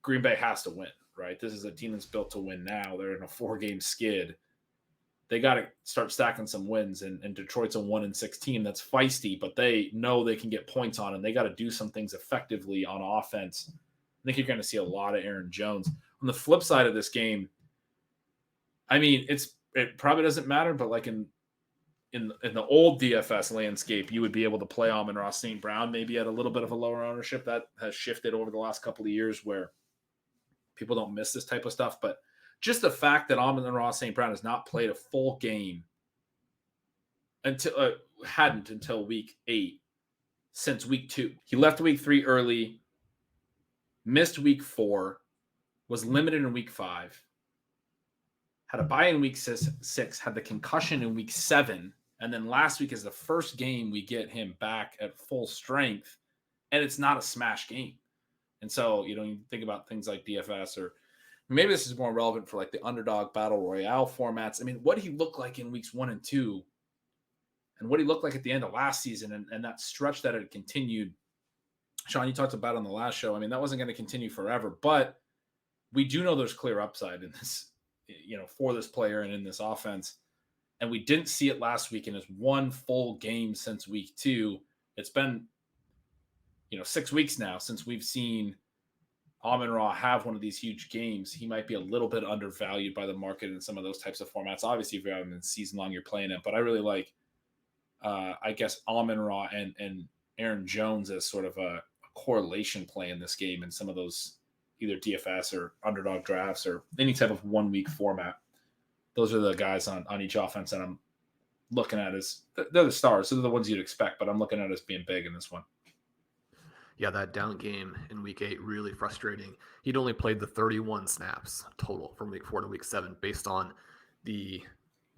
Green Bay has to win, right? This is a team that's built to win now. They're in a 4-game skid. They got to start stacking some wins. And Detroit's a 1-6 team that's feisty, but they know they can get points on, and they got to do some things effectively on offense. I think you're going to see a lot of Aaron Jones. On the flip side of this game, I mean, it probably doesn't matter, but like in the old DFS landscape, you would be able to play Amon-Ra St. Brown maybe at a little bit of a lower ownership. That has shifted over the last couple of years where people don't miss this type of stuff. But just the fact that Amon-Ra St. Brown has not played a full game until week 8 since week 2. He left week 3 early, missed week 4, was limited in week 5, had a bye in week 6, had the concussion in week 7, and then last week is the first game we get him back at full strength, and it's not a smash game. And so, you think about things like DFS, or maybe this is more relevant for like the Underdog Battle Royale formats. I mean, what he looked like in weeks 1 and 2, and what he looked like at the end of last season, and that stretch that had continued. Shawn, you talked about on the last show. I mean, that wasn't going to continue forever, but we do know there's clear upside in this, for this player and in this offense. And we didn't see it last week in his 1 full game since week 2. It's been, 6 weeks now since we've seen Amon-Ra have one of these huge games. He might be a little bit undervalued by the market in some of those types of formats. Obviously, if you have him in season long, you're playing it. But I really like, I guess, Amon-Ra and Aaron Jones as sort of a correlation play in this game in some of those either DFS or Underdog drafts or any type of 1-week format. Those are the guys on each offense that I'm looking at as they're the stars. So they're the ones you'd expect, but I'm looking at as being big in this one. Yeah, that down game in week 8, really frustrating. He'd only played the 31 snaps total from week 4 to week 7 based on the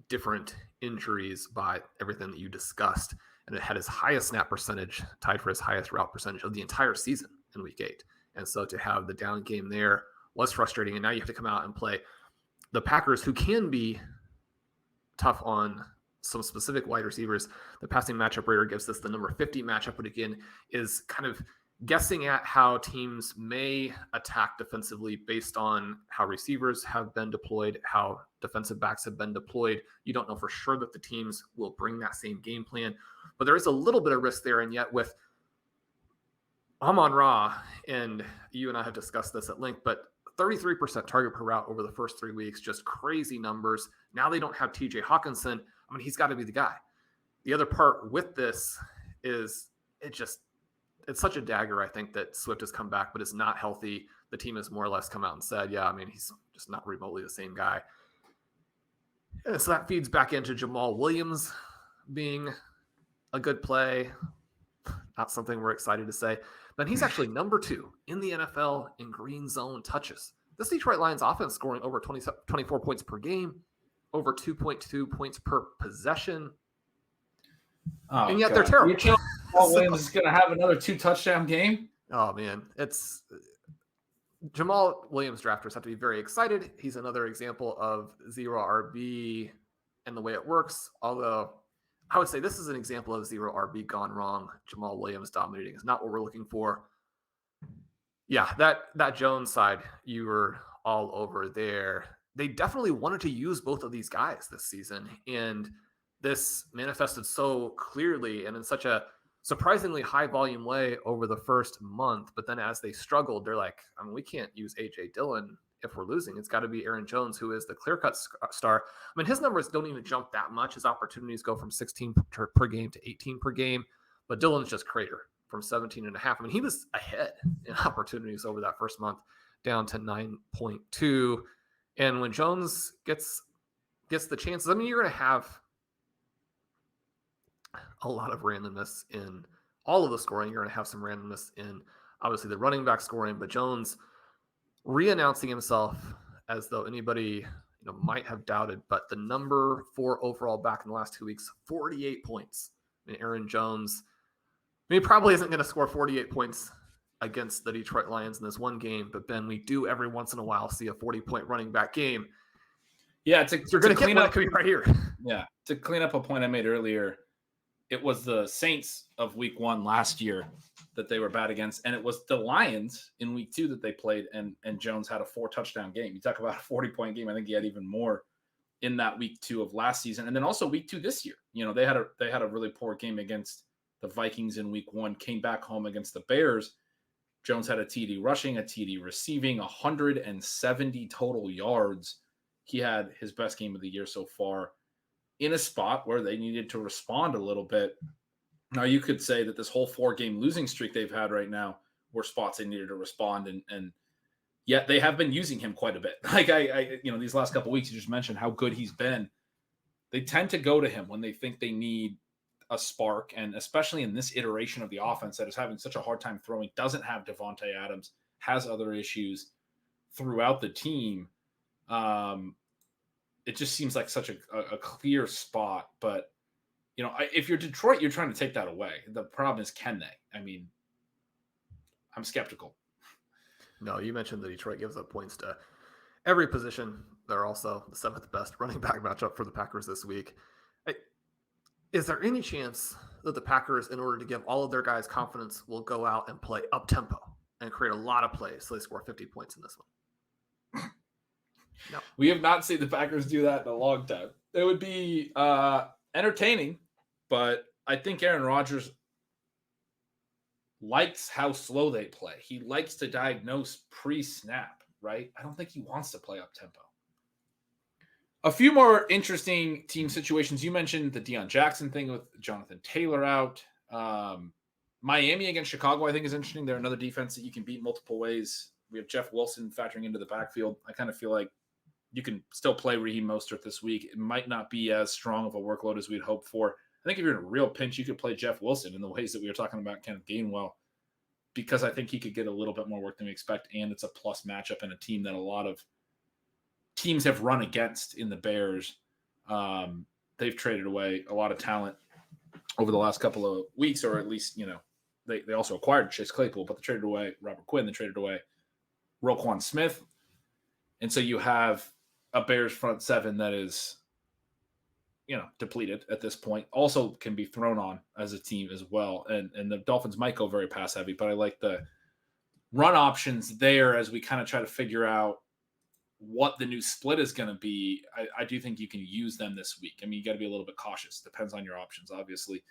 different injuries by everything that you discussed. And it had his highest snap percentage, tied for his highest route percentage of the entire season in week 8. And so to have the down game there was frustrating. And now you have to come out and play the Packers, who can be tough on some specific wide receivers. The passing matchup radar gives us the number 50 matchup, but again, is kind of guessing at how teams may attack defensively based on how receivers have been deployed, how defensive backs have been deployed. You don't know for sure that the teams will bring that same game plan, but there is a little bit of risk there. And yet with Amon-Ra, and you and I have discussed this at length, but 33% target per route over the first 3 weeks, just crazy numbers. Now they don't have TJ Hawkinson. I mean, he's got to be the guy. The other part with this is it's such a dagger, I think, that Swift has come back, but is not healthy. The team has more or less come out and said, yeah, I mean, he's just not remotely the same guy. And so that feeds back into Jamal Williams being a good play. Not something we're excited to say. But he's actually number 2 in the NFL in green zone touches. This Detroit Lions offense scoring over 24 points per game, over 2.2 points per possession. Oh, and yet they're terrible. Jamal Williams is going to have another 2-touchdown game? Oh, man. It's Jamal Williams drafters have to be very excited. He's another example of zero RB and the way it works. Although I would say this is an example of zero RB gone wrong. Jamal Williams dominating is not what we're looking for. Yeah, that Jones side, you were all over there. They definitely wanted to use both of these guys this season, and this manifested so clearly and in such a surprisingly high volume way over the first month. But then as they struggled, they're like, I mean, we can't use A.J. Dillon if we're losing. It's got to be Aaron Jones, who is the clear-cut star. I mean, his numbers don't even jump that much. His opportunities go from 16 per game to 18 per game. But Dillon's just crater from 17.5. I mean, he was ahead in opportunities over that first month, down to 9.2. And when Jones gets the chances, I mean, you're going to have a lot of randomness in all of the scoring. You're going to have some randomness in, obviously, the running back scoring. But Jones re-announcing himself as though anybody might have doubted, but the number 4 overall back in the last 2 weeks, 48 points. I mean, Aaron Jones, he probably isn't going to score 48 points against the Detroit Lions in this one game, but Ben, we do every once in a while see a 40-point running back game. Yeah, you're going to clean up. It could be right here. Yeah, to clean up a point I made earlier, it was the Saints of week 1 last year that they were bad against, and it was the Lions in week 2 that they played, and Jones had a 4-touchdown game. You talk about a 40-point game. I think he had even more in that week 2 of last season, and then also week 2 this year. They had a really poor game against the Vikings in week 1, came back home against the Bears. Jones had a TD rushing, a TD receiving, 170 total yards. He had his best game of the year so far in a spot where they needed to respond a little bit. Now, you could say that this whole 4-game losing streak they've had right now were spots they needed to respond, and yet they have been using him quite a bit. Like these last couple of weeks, you just mentioned how good he's been. They tend to go to him when they think they need a spark, and especially in this iteration of the offense that is having such a hard time throwing, doesn't have Devonta Adams, has other issues throughout the team. It just seems like such a clear spot, but if you're Detroit, you're trying to take that away. The problem is, can they? I mean, I'm skeptical. No, you mentioned that Detroit gives up points to every position. They're also the 7th best running back matchup for the Packers this week. Is there any chance that the Packers, in order to give all of their guys confidence, will go out and play up-tempo and create a lot of plays so they score 50 points in this one? No. We have not seen the Packers do that in a long time. It would be entertaining, but I think Aaron Rodgers likes how slow they play. He likes to diagnose pre-snap, right? I don't think he wants to play up-tempo. A few more interesting team situations. You mentioned the Deion Jackson thing with Jonathan Taylor out. Miami against Chicago, I think, is interesting. They're another defense that you can beat multiple ways. We have Jeff Wilson factoring into the backfield. I kind of feel like you can still play Raheem Mostert this week. It might not be as strong of a workload as we'd hoped for. I think if you're in a real pinch, you could play Jeff Wilson in the ways that we were talking about Kenneth Gainwell, because I think he could get a little bit more work than we expect, and it's a plus matchup and a team that a lot of teams have run against in the Bears. They've traded away a lot of talent over the last couple of weeks, or at least, they also acquired Chase Claypool, but they traded away Robert Quinn. They traded away Roquan Smith. And so you have a Bears front 7 that is, depleted at this point. Also can be thrown on as a team as well. And the Dolphins might go very pass heavy, but I like the run options there as we kind of try to figure out what the new split is going to be. I do think you can use them this week. I mean, you got to be a little bit cautious. Depends on your options, obviously.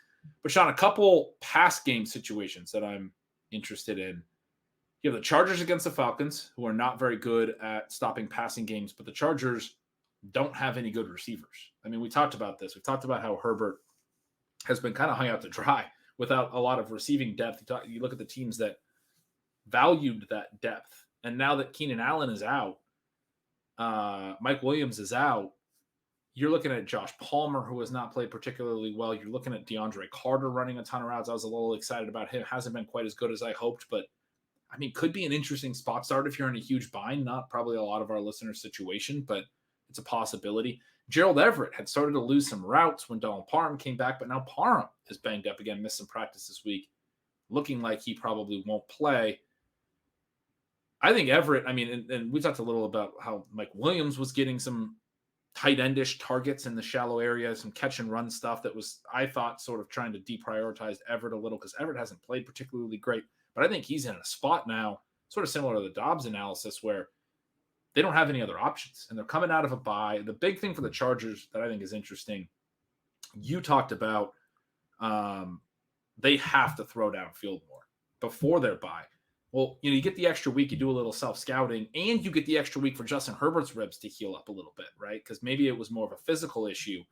But Shawn, a couple pass game situations that I'm interested in. You have the Chargers against the Falcons, who are not very good at stopping passing games, but the Chargers don't have any good receivers. I mean, we talked about this. We talked about how Herbert has been kind of hung out to dry without a lot of receiving depth. You look at the teams that valued that depth, and now that Keenan Allen is out, Mike Williams is out, you're looking at Josh Palmer, who has not played particularly well. You're looking at DeAndre Carter running a ton of routes. I was a little excited about him. Hasn't been quite as good as I hoped, but I mean, could be an interesting spot start if you're in a huge bind. Not probably a lot of our listeners' situation, but it's a possibility. Gerald Everett had started to lose some routes when Donald Parham came back, but now Parham is banged up again, missed some practice this week, looking like he probably won't play. I think Everett, I mean, and we talked a little about how Mike Williams was getting some tight endish targets in the shallow area, some catch and run stuff that was, I thought, sort of trying to deprioritize Everett a little, because Everett hasn't played particularly great. But I think he's in a spot now, sort of similar to the Dobbs analysis, where they don't have any other options, and they're coming out of a bye. The big thing for the Chargers that I think is interesting, you talked about they have to throw downfield more before their bye. Well, you get the extra week, you do a little self-scouting, and you get the extra week for Justin Herbert's ribs to heal up a little bit, right? Because maybe it was more of a physical issue.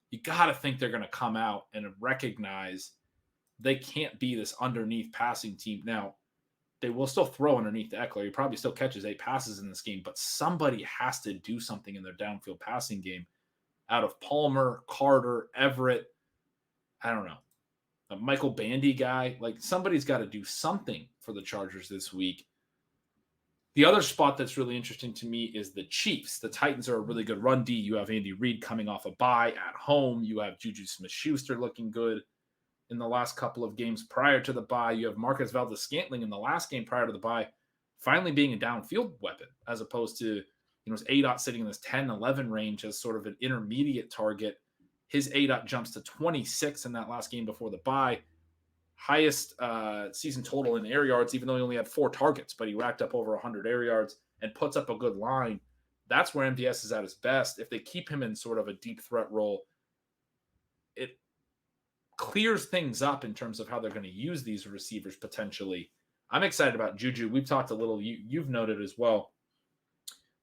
You got to think they're going to come out and recognize they can't be this underneath passing team. Now, they will still throw underneath the Eckler. He probably still catches 8 passes in this game, but somebody has to do something in their downfield passing game. Out of Palmer, Carter, Everett, I don't know, a Michael Bandy guy, like somebody's got to do something for the Chargers this week. The other spot that's really interesting to me is the Chiefs. The Titans are a really good run D. You have Andy Reid coming off a bye at home. You have Juju Smith-Schuster looking good in the last couple of games prior to the bye. You have Marcus Valdes-Scantling in the last game prior to the bye finally being a downfield weapon, as opposed to, his ADOT sitting in this 10-11 range as sort of an intermediate target. His ADOT jumps to 26 in that last game before the bye. Highest season total in air yards, even though he only had 4 targets, but he racked up over 100 air yards and puts up a good line. That's where MVS is at his best. If they keep him in sort of a deep threat role, it clears things up in terms of how they're going to use these receivers potentially. I'm excited about Juju. We've talked a little, you've noted as well.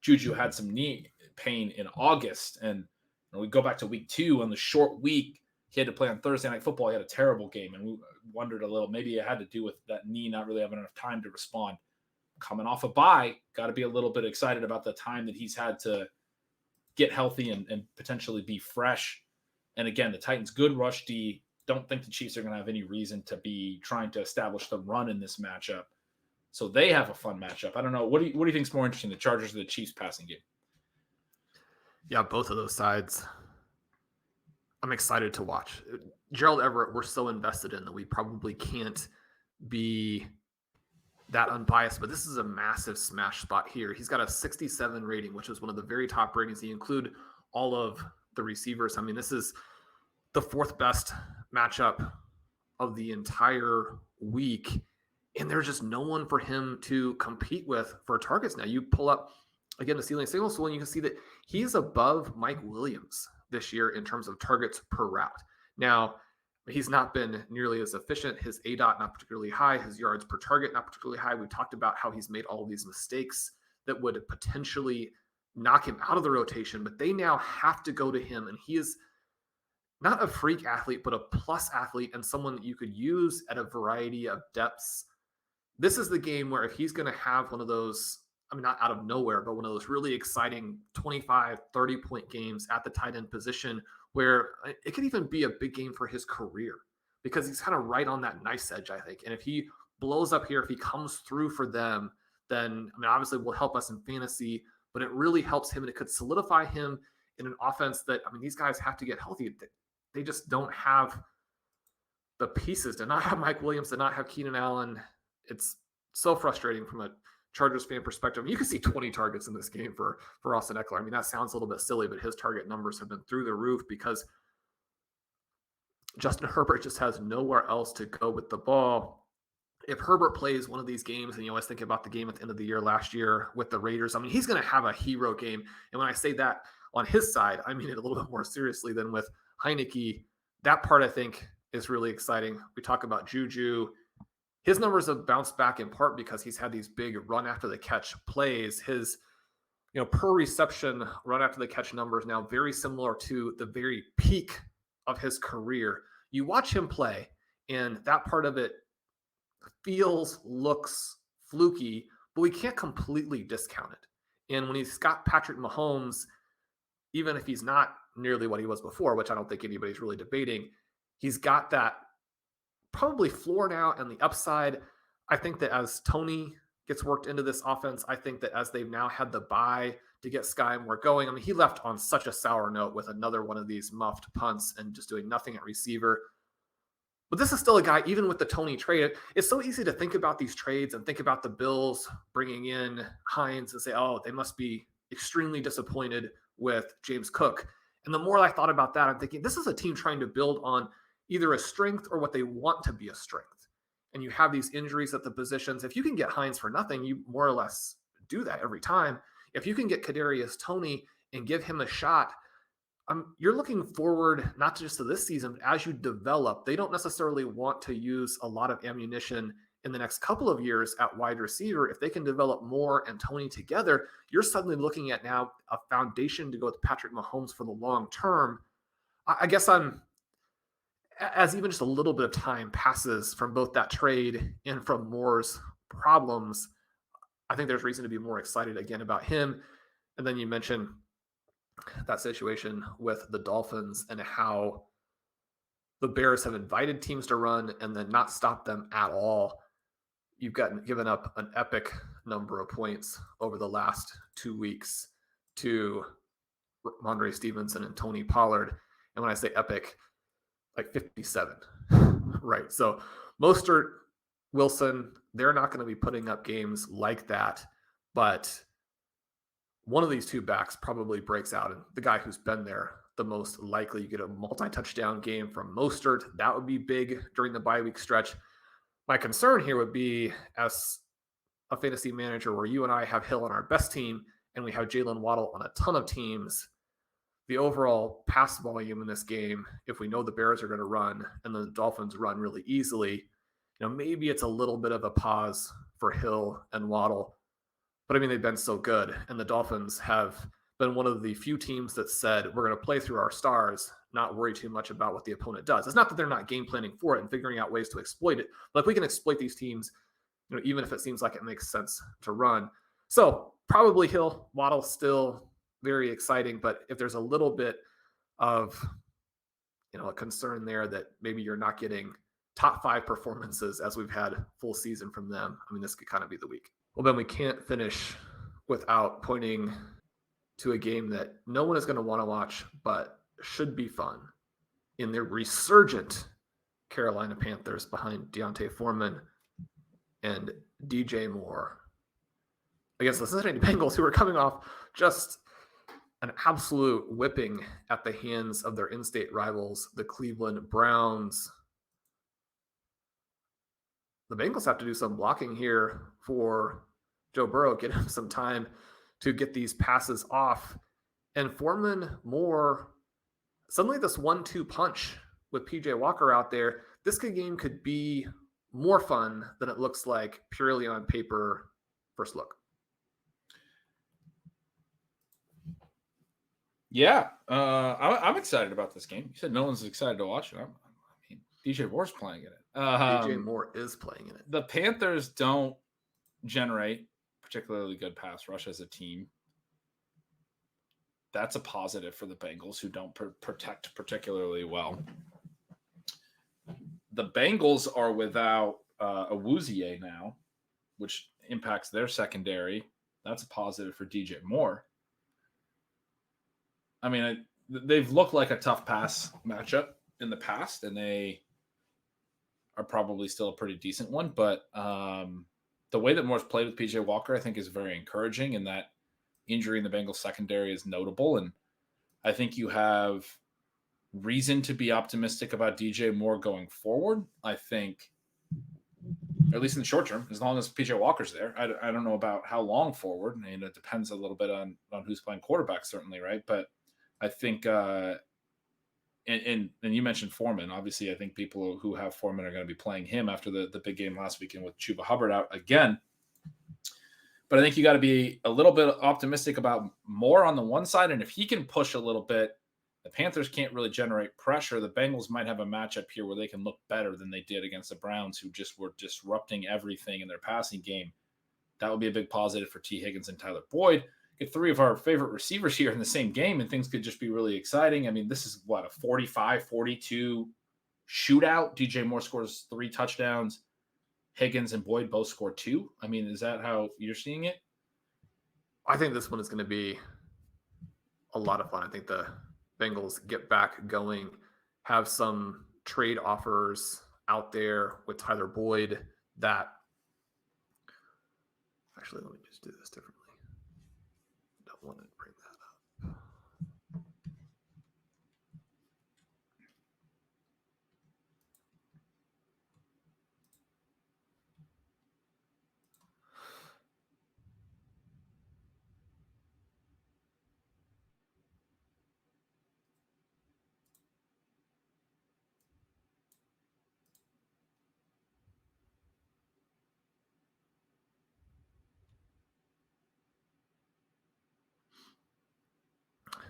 Juju had some knee pain in August, and we go back to week 2 on the short week. He had to play on Thursday Night Football. He had a terrible game, and we wondered a little, maybe it had to do with that knee not really having enough time to respond. Coming off a bye, got to be a little bit excited about the time that he's had to get healthy and potentially be fresh. And again, the Titans, good rush D. Don't think the Chiefs are going to have any reason to be trying to establish the run in this matchup. So they have a fun matchup. I don't know. What do you think is more interesting, the Chargers or the Chiefs passing game? Yeah, both of those sides I'm excited to watch. Gerald Everett, we're so invested in that we probably can't be that unbiased, but this is a massive smash spot here. He's got a 67 rating, which is one of the very top ratings. You include all of the receivers. I mean, this is the 4th best matchup of the entire week, and there's just no one for him to compete with for targets. Now you pull up again the ceiling signal, so you can see that he's above Mike Williams this year in terms of targets per route. Now, he's not been nearly as efficient. His ADOT not particularly high. His yards per target not particularly high. We talked about how he's made all of these mistakes that would potentially knock him out of the rotation, but they now have to go to him, and he is not a freak athlete, but a plus athlete and someone that you could use at a variety of depths. This is the game where if he's going to have one of those, I mean, not out of nowhere, but one of those really exciting 25, 30-point games at the tight end position where it could even be a big game for his career because he's kind of right on that nice edge, I think. And if he blows up here, if he comes through for them, then, I mean, obviously will help us in fantasy, but it really helps him and it could solidify him in an offense that, I mean, these guys have to get healthy. They just don't have the pieces to not have Mike Williams, to not have Keenan Allen. It's so frustrating from a Chargers fan perspective. You can see 20 targets in this game for Austin Eckler. I mean, that sounds a little bit silly, but his target numbers have been through the roof because Justin Herbert just has nowhere else to go with the ball. If Herbert plays one of these games, and you always think about the game at the end of the year last year with the Raiders, I mean, he's going to have a hero game. And when I say that on his side, I mean it a little bit more seriously than with Heinecke. That part, I think, is really exciting. We talk about Juju. His numbers have bounced back in part because he's had these big run after the catch plays. His, per reception run after the catch numbers now very similar to the very peak of his career. You watch him play, and that part of it looks fluky, but we can't completely discount it. And when he's got Patrick Mahomes, even if he's not nearly what he was before, which I don't think anybody's really debating, he's got that probably floor now and the upside. I think that as Tony gets worked into this offense, I think that as they've now had the bye to get Sky Moore going, I mean, he left on such a sour note with another one of these muffed punts and just doing nothing at receiver. But this is still a guy, even with the Tony trade, it's so easy to think about these trades and think about the Bills bringing in Hines and say, oh, they must be extremely disappointed with James Cook. And the more I thought about that, I'm thinking this is a team trying to build on either a strength or what they want to be a strength. And you have these injuries at the positions. If you can get Hines for nothing, you more or less do that every time. If you can get Kadarius Toney and give him a shot, you're looking forward not just to this season, but as you develop, they don't necessarily want to use a lot of ammunition in the next couple of years at wide receiver. If they can develop Moore and Toney together, you're suddenly looking at now a foundation to go with Patrick Mahomes for the long term. I guess as even just a little bit of time passes from both that trade and from Moore's problems, I think there's reason to be more excited again about him. And then you mentioned that situation with the Dolphins and how the Bears have invited teams to run and then not stop them at all. You've given up an epic number of points over the last 2 weeks to Ramondre Stevenson and Tony Pollard. And when I say epic, like 57, right? So Mostert, Wilson, they're not going to be putting up games like that, but one of these two backs probably breaks out, and the guy who's been there the most likely, you get a multi-touchdown game from Mostert. That would be big during the bye week stretch. My concern here would be, as a fantasy manager where you and I have Hill on our best team and we have Jalen Waddle on a ton of teams, the overall pass volume in this game, if we know the Bears are going to run and the Dolphins run really easily, maybe it's a little bit of a pause for Hill and Waddle. But I mean, they've been so good, and the Dolphins have been one of the few teams that said, we're going to play through our stars, not worry too much about what the opponent does. It's not that they're not game planning for it and figuring out ways to exploit it, but if we can exploit these teams, even if it seems like it makes sense to run. So probably Hill, Waddle still very exciting, but if there's a little bit of, a concern there that maybe you're not getting top 5 performances as we've had full season from them, I mean, this could kind of be the week. Well, Ben, we can't finish without pointing to a game that no one is going to want to watch, but should be fun in their resurgent Carolina Panthers behind Deontay Foreman and DJ Moore against the Cincinnati Bengals, who are coming off just an absolute whipping at the hands of their in-state rivals, the Cleveland Browns. The Bengals have to do some blocking here for Joe Burrow, get him some time to get these passes off. And Foreman, Moore, suddenly this 1-2 punch with PJ Walker out there, this game could be more fun than it looks like purely on paper first look. Yeah, I'm excited about this game. You said no one's excited to watch it. I mean, DJ Moore's playing in it. DJ Moore is playing in it. The Panthers don't generate particularly good pass rush as a team. That's a positive for the Bengals, who don't protect particularly well. The Bengals are without Awuzie now, which impacts their secondary. That's a positive for DJ Moore. I mean, they've looked like a tough pass matchup in the past, and they are probably still a pretty decent one. But the way that Moore's played with PJ Walker, I think, is very encouraging, and that injury in the Bengals secondary is notable. And I think you have reason to be optimistic about DJ Moore going forward. I think, or at least in the short term, as long as PJ Walker's there. I don't know about how long forward. I mean, it depends a little bit on who's playing quarterback, certainly, right? But I think, and you mentioned Foreman. Obviously, I think people who have Foreman are going to be playing him after the big game last weekend with Chuba Hubbard out again. But I think you got to be a little bit optimistic about Moore on the one side. And if he can push a little bit, the Panthers can't really generate pressure. The Bengals might have a matchup here where they can look better than they did against the Browns, who just were disrupting everything in their passing game. That would be a big positive for T. Higgins and Tyler Boyd. Get 3 of our favorite receivers here in the same game, and things could just be really exciting. I mean, this is a 45-42 shootout. DJ Moore scores 3 touchdowns. Higgins and Boyd both score 2. I mean, is that how you're seeing it? I think this one is going to be a lot of fun. I think the Bengals get back going, have some trade offers out there with Tyler Boyd that actually, let me just do this differently. Don't want to bring that up.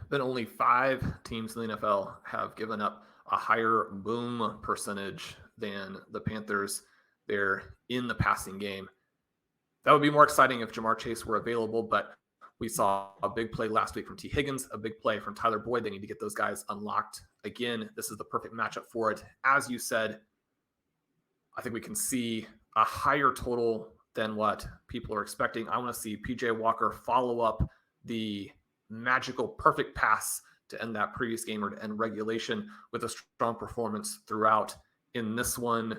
But only 5 teams in the NFL have given up a higher boom percentage than the Panthers. They're in the passing game. That would be more exciting if Jamar Chase were available, but we saw a big play last week from T. Higgins, a big play from Tyler Boyd. They need to get those guys unlocked. Again, this is the perfect matchup for it. As you said, I think we can see a higher total than what people are expecting. I want to see PJ Walker follow up the magical perfect pass to end that previous game or to end regulation with a strong performance throughout. In this one,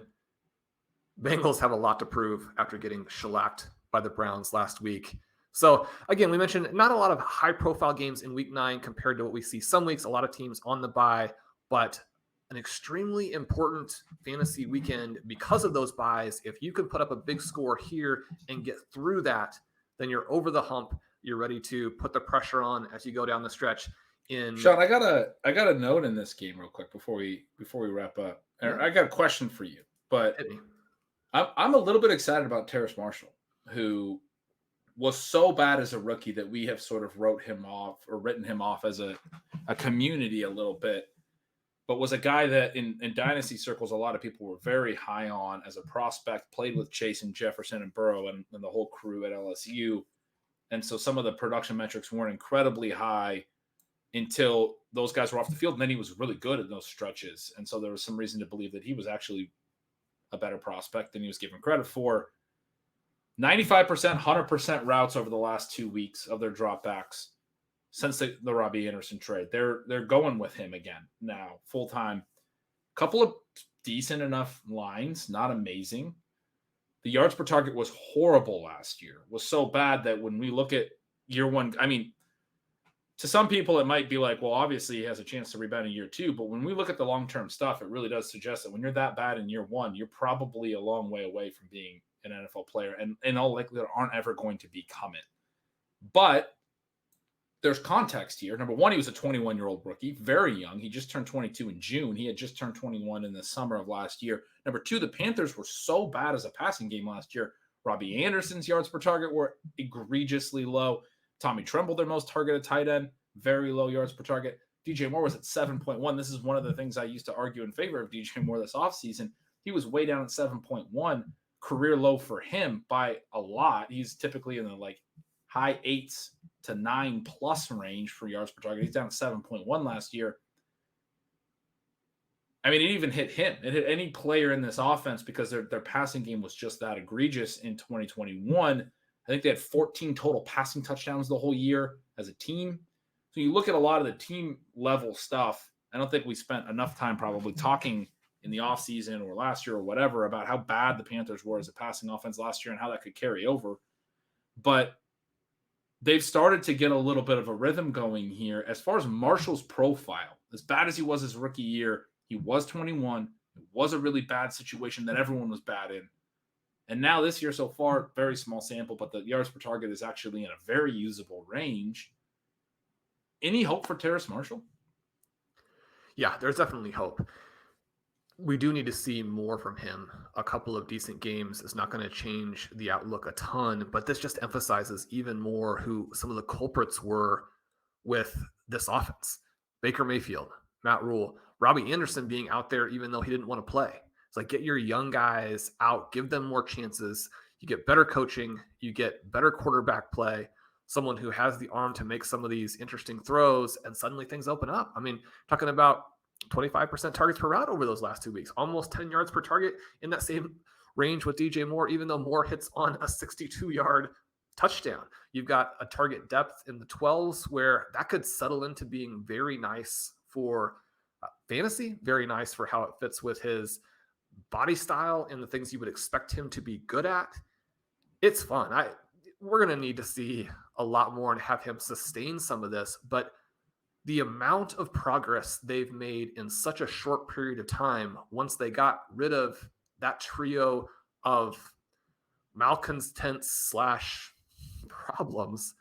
Bengals have a lot to prove after getting shellacked by the Browns last week. So again, we mentioned not a lot of high profile games in week 9 compared to what we see some weeks, a lot of teams on the bye, but an extremely important fantasy weekend because of those buys. If you can put up a big score here and get through that, then you're over the hump. You're ready to put the pressure on as you go down the stretch. Shawn, I got a note in this game real quick before we wrap up. Yeah. I got a question for you, but I'm a little bit excited about Terrace Marshall, who was so bad as a rookie that we have sort of written him off as a community a little bit, but was a guy that in dynasty circles, a lot of people were very high on as a prospect, played with Chase and Jefferson and Burrow and the whole crew at LSU. And so some of the production metrics weren't incredibly high until those guys were off the field. And then he was really good in those stretches. And so there was some reason to believe that he was actually a better prospect than he was given credit for. 95%, 100% routes over the last 2 weeks of their dropbacks since the Robbie Anderson trade. They're going with him again now, full time. Couple of decent enough lines, not amazing. The yards per target was horrible last year. Was so bad that when we look at year one, I mean, to some people it might be like, well, obviously he has a chance to rebound in year 2. But when we look at the long-term stuff, it really does suggest that when you're that bad in year 1, you're probably a long way away from being an NFL player, and in all likelihood aren't ever going to become it. But there's context here. Number one, he was a 21-year-old rookie, very young. He just turned 22 in June. He had just turned 21 in the summer of last year. Number two, the Panthers were so bad as a passing game last year. Robbie Anderson's yards per target were egregiously low. Tommy Tremble, their most targeted tight end, very low yards per target. DJ Moore was at 7.1. This is one of the things I used to argue in favor of DJ Moore this offseason. He was way down at 7.1. Career low for him by a lot. He's typically in the high 8s to 9+ range for yards per target. He's down at 7.1 last year. I mean, it even hit him. It hit any player in this offense because their passing game was just that egregious in 2021. I think they had 14 total passing touchdowns the whole year as a team. So you look at a lot of the team level stuff. I don't think we spent enough time probably talking in the offseason or last year or whatever about how bad the Panthers were as a passing offense last year and how that could carry over. But they've started to get a little bit of a rhythm going here. As far as Marshall's profile, as bad as he was his rookie year, he was 21. It was a really bad situation that everyone was bad in. And now this year so far, very small sample, but the yards per target is actually in a very usable range. Any hope for Terrace Marshall? Yeah, there's definitely hope. We do need to see more from him. A couple of decent games is not going to change the outlook a ton, but this just emphasizes even more who some of the culprits were with this offense. Baker Mayfield, Matt Rule, Robbie Anderson being out there even though he didn't want to play. It's like, get your young guys out, give them more chances. You get better coaching, you get better quarterback play, someone who has the arm to make some of these interesting throws, and suddenly things open up. I mean, talking about 25% targets per route over those last 2 weeks, almost 10 yards per target in that same range with DJ Moore, even though Moore hits on a 62-yard touchdown. You've got a target depth in the 12s where that could settle into being very nice for fantasy, very nice for how it fits with his body style and the things you would expect him to be good at. It's fun. We're going to need to see a lot more and have him sustain some of this, but the amount of progress they've made in such a short period of time, once they got rid of that trio of malcontents / problems,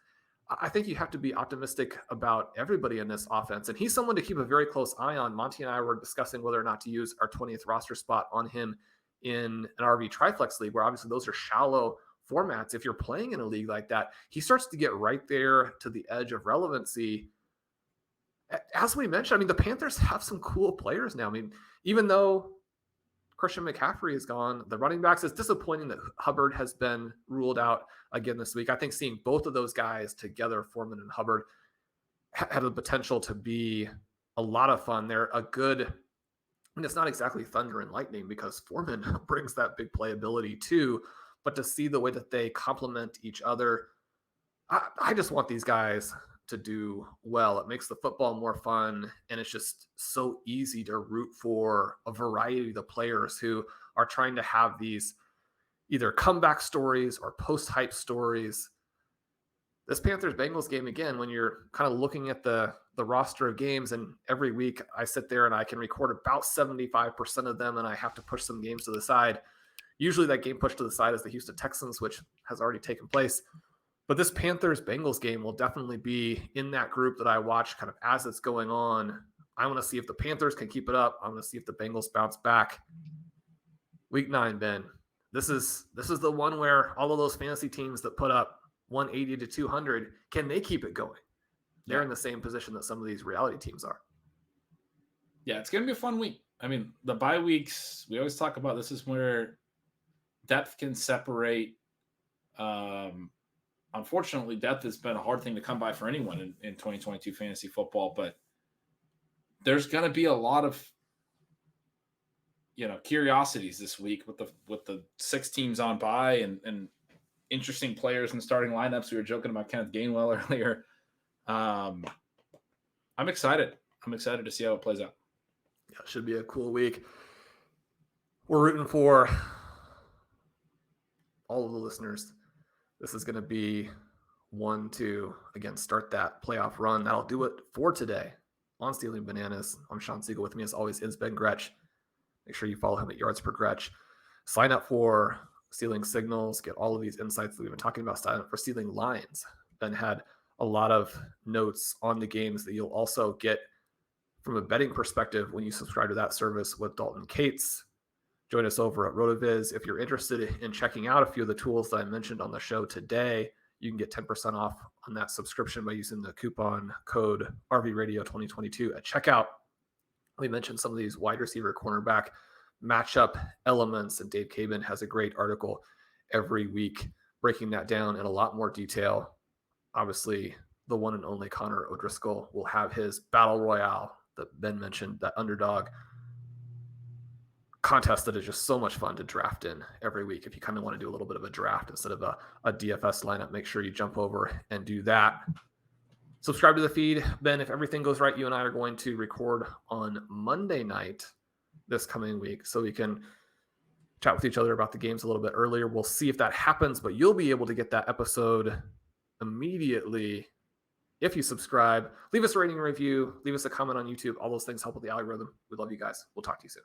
I think you have to be optimistic about everybody in this offense. And he's someone to keep a very close eye on. Monty and I were discussing whether or not to use our 20th roster spot on him in an RV Triflex league, where obviously those are shallow formats. If you're playing in a league like that, he starts to get right there to the edge of relevancy. As we mentioned, I mean, the Panthers have some cool players now. I mean, even though Christian McCaffrey is gone, the running backs, it's disappointing that Hubbard has been ruled out again this week. I think seeing both of those guys together, Foreman and Hubbard, had the potential to be a lot of fun. They're a good, and it's not exactly thunder and lightning because Foreman brings that big playability too, but to see the way that they complement each other, I just want these guys to do well. It makes the football more fun, and it's just so easy to root for a variety of the players who are trying to have these either comeback stories or post-hype stories. This Panthers-Bengals game, again, when you're kind of looking at the roster of games, and every week I sit there and I can record about 75% of them, and I have to push some games to the side. Usually that game pushed to the side is the Houston Texans, which has already taken place. But this Panthers-Bengals game will definitely be in that group that I watch kind of as it's going on. I want to see if the Panthers can keep it up. I want to see if the Bengals bounce back. Week 9, Ben. This is the one where all of those fantasy teams that put up 180 to 200, can they keep it going? They're in the same position that some of these reality teams are. Yeah, it's going to be a fun week. I mean, the bye weeks, we always talk about this is where depth can separate. Unfortunately, depth has been a hard thing to come by for anyone in 2022 fantasy football, but there's going to be a lot of curiosities this week with the 6 teams on bye and interesting players in starting lineups. We were joking about Kenneth Gainwell earlier. I'm excited. I'm excited to see how it plays out. Yeah, it should be a cool week. We're rooting for all of the listeners. This is going to be one to, again, start that playoff run. That'll do it for today on Stealing Bananas. I'm Shawn Siegele. With me, as always, is Ben Gretch. Make sure you follow him at Yards Per Gretch. Sign up for Stealing Signals. Get all of these insights that we've been talking about. Sign up for Stealing Lines. Ben had a lot of notes on the games that you'll also get from a betting perspective when you subscribe to that service with Dalton Cates. Join us over at RotoViz. If you're interested in checking out a few of the tools that I mentioned on the show today, you can get 10% off on that subscription by using the coupon code RVRadio2022 at checkout. We mentioned some of these wide receiver cornerback matchup elements, and Dave Caban has a great article every week breaking that down in a lot more detail. Obviously, the one and only Connor O'Driscoll will have his Battle Royale that Ben mentioned, that Underdog contest that is just so much fun to draft in every week. If you kind of want to do a little bit of a draft instead of a DFS lineup, make sure you jump over and do that. Subscribe to the feed. Ben, if everything goes right, you and I are going to record on Monday night this coming week so we can chat with each other about the games a little bit earlier. We'll see if that happens, but you'll be able to get that episode immediately if you subscribe. Leave us a rating and review. Leave us a comment on YouTube. All those things help with the algorithm. We love you guys. We'll talk to you soon.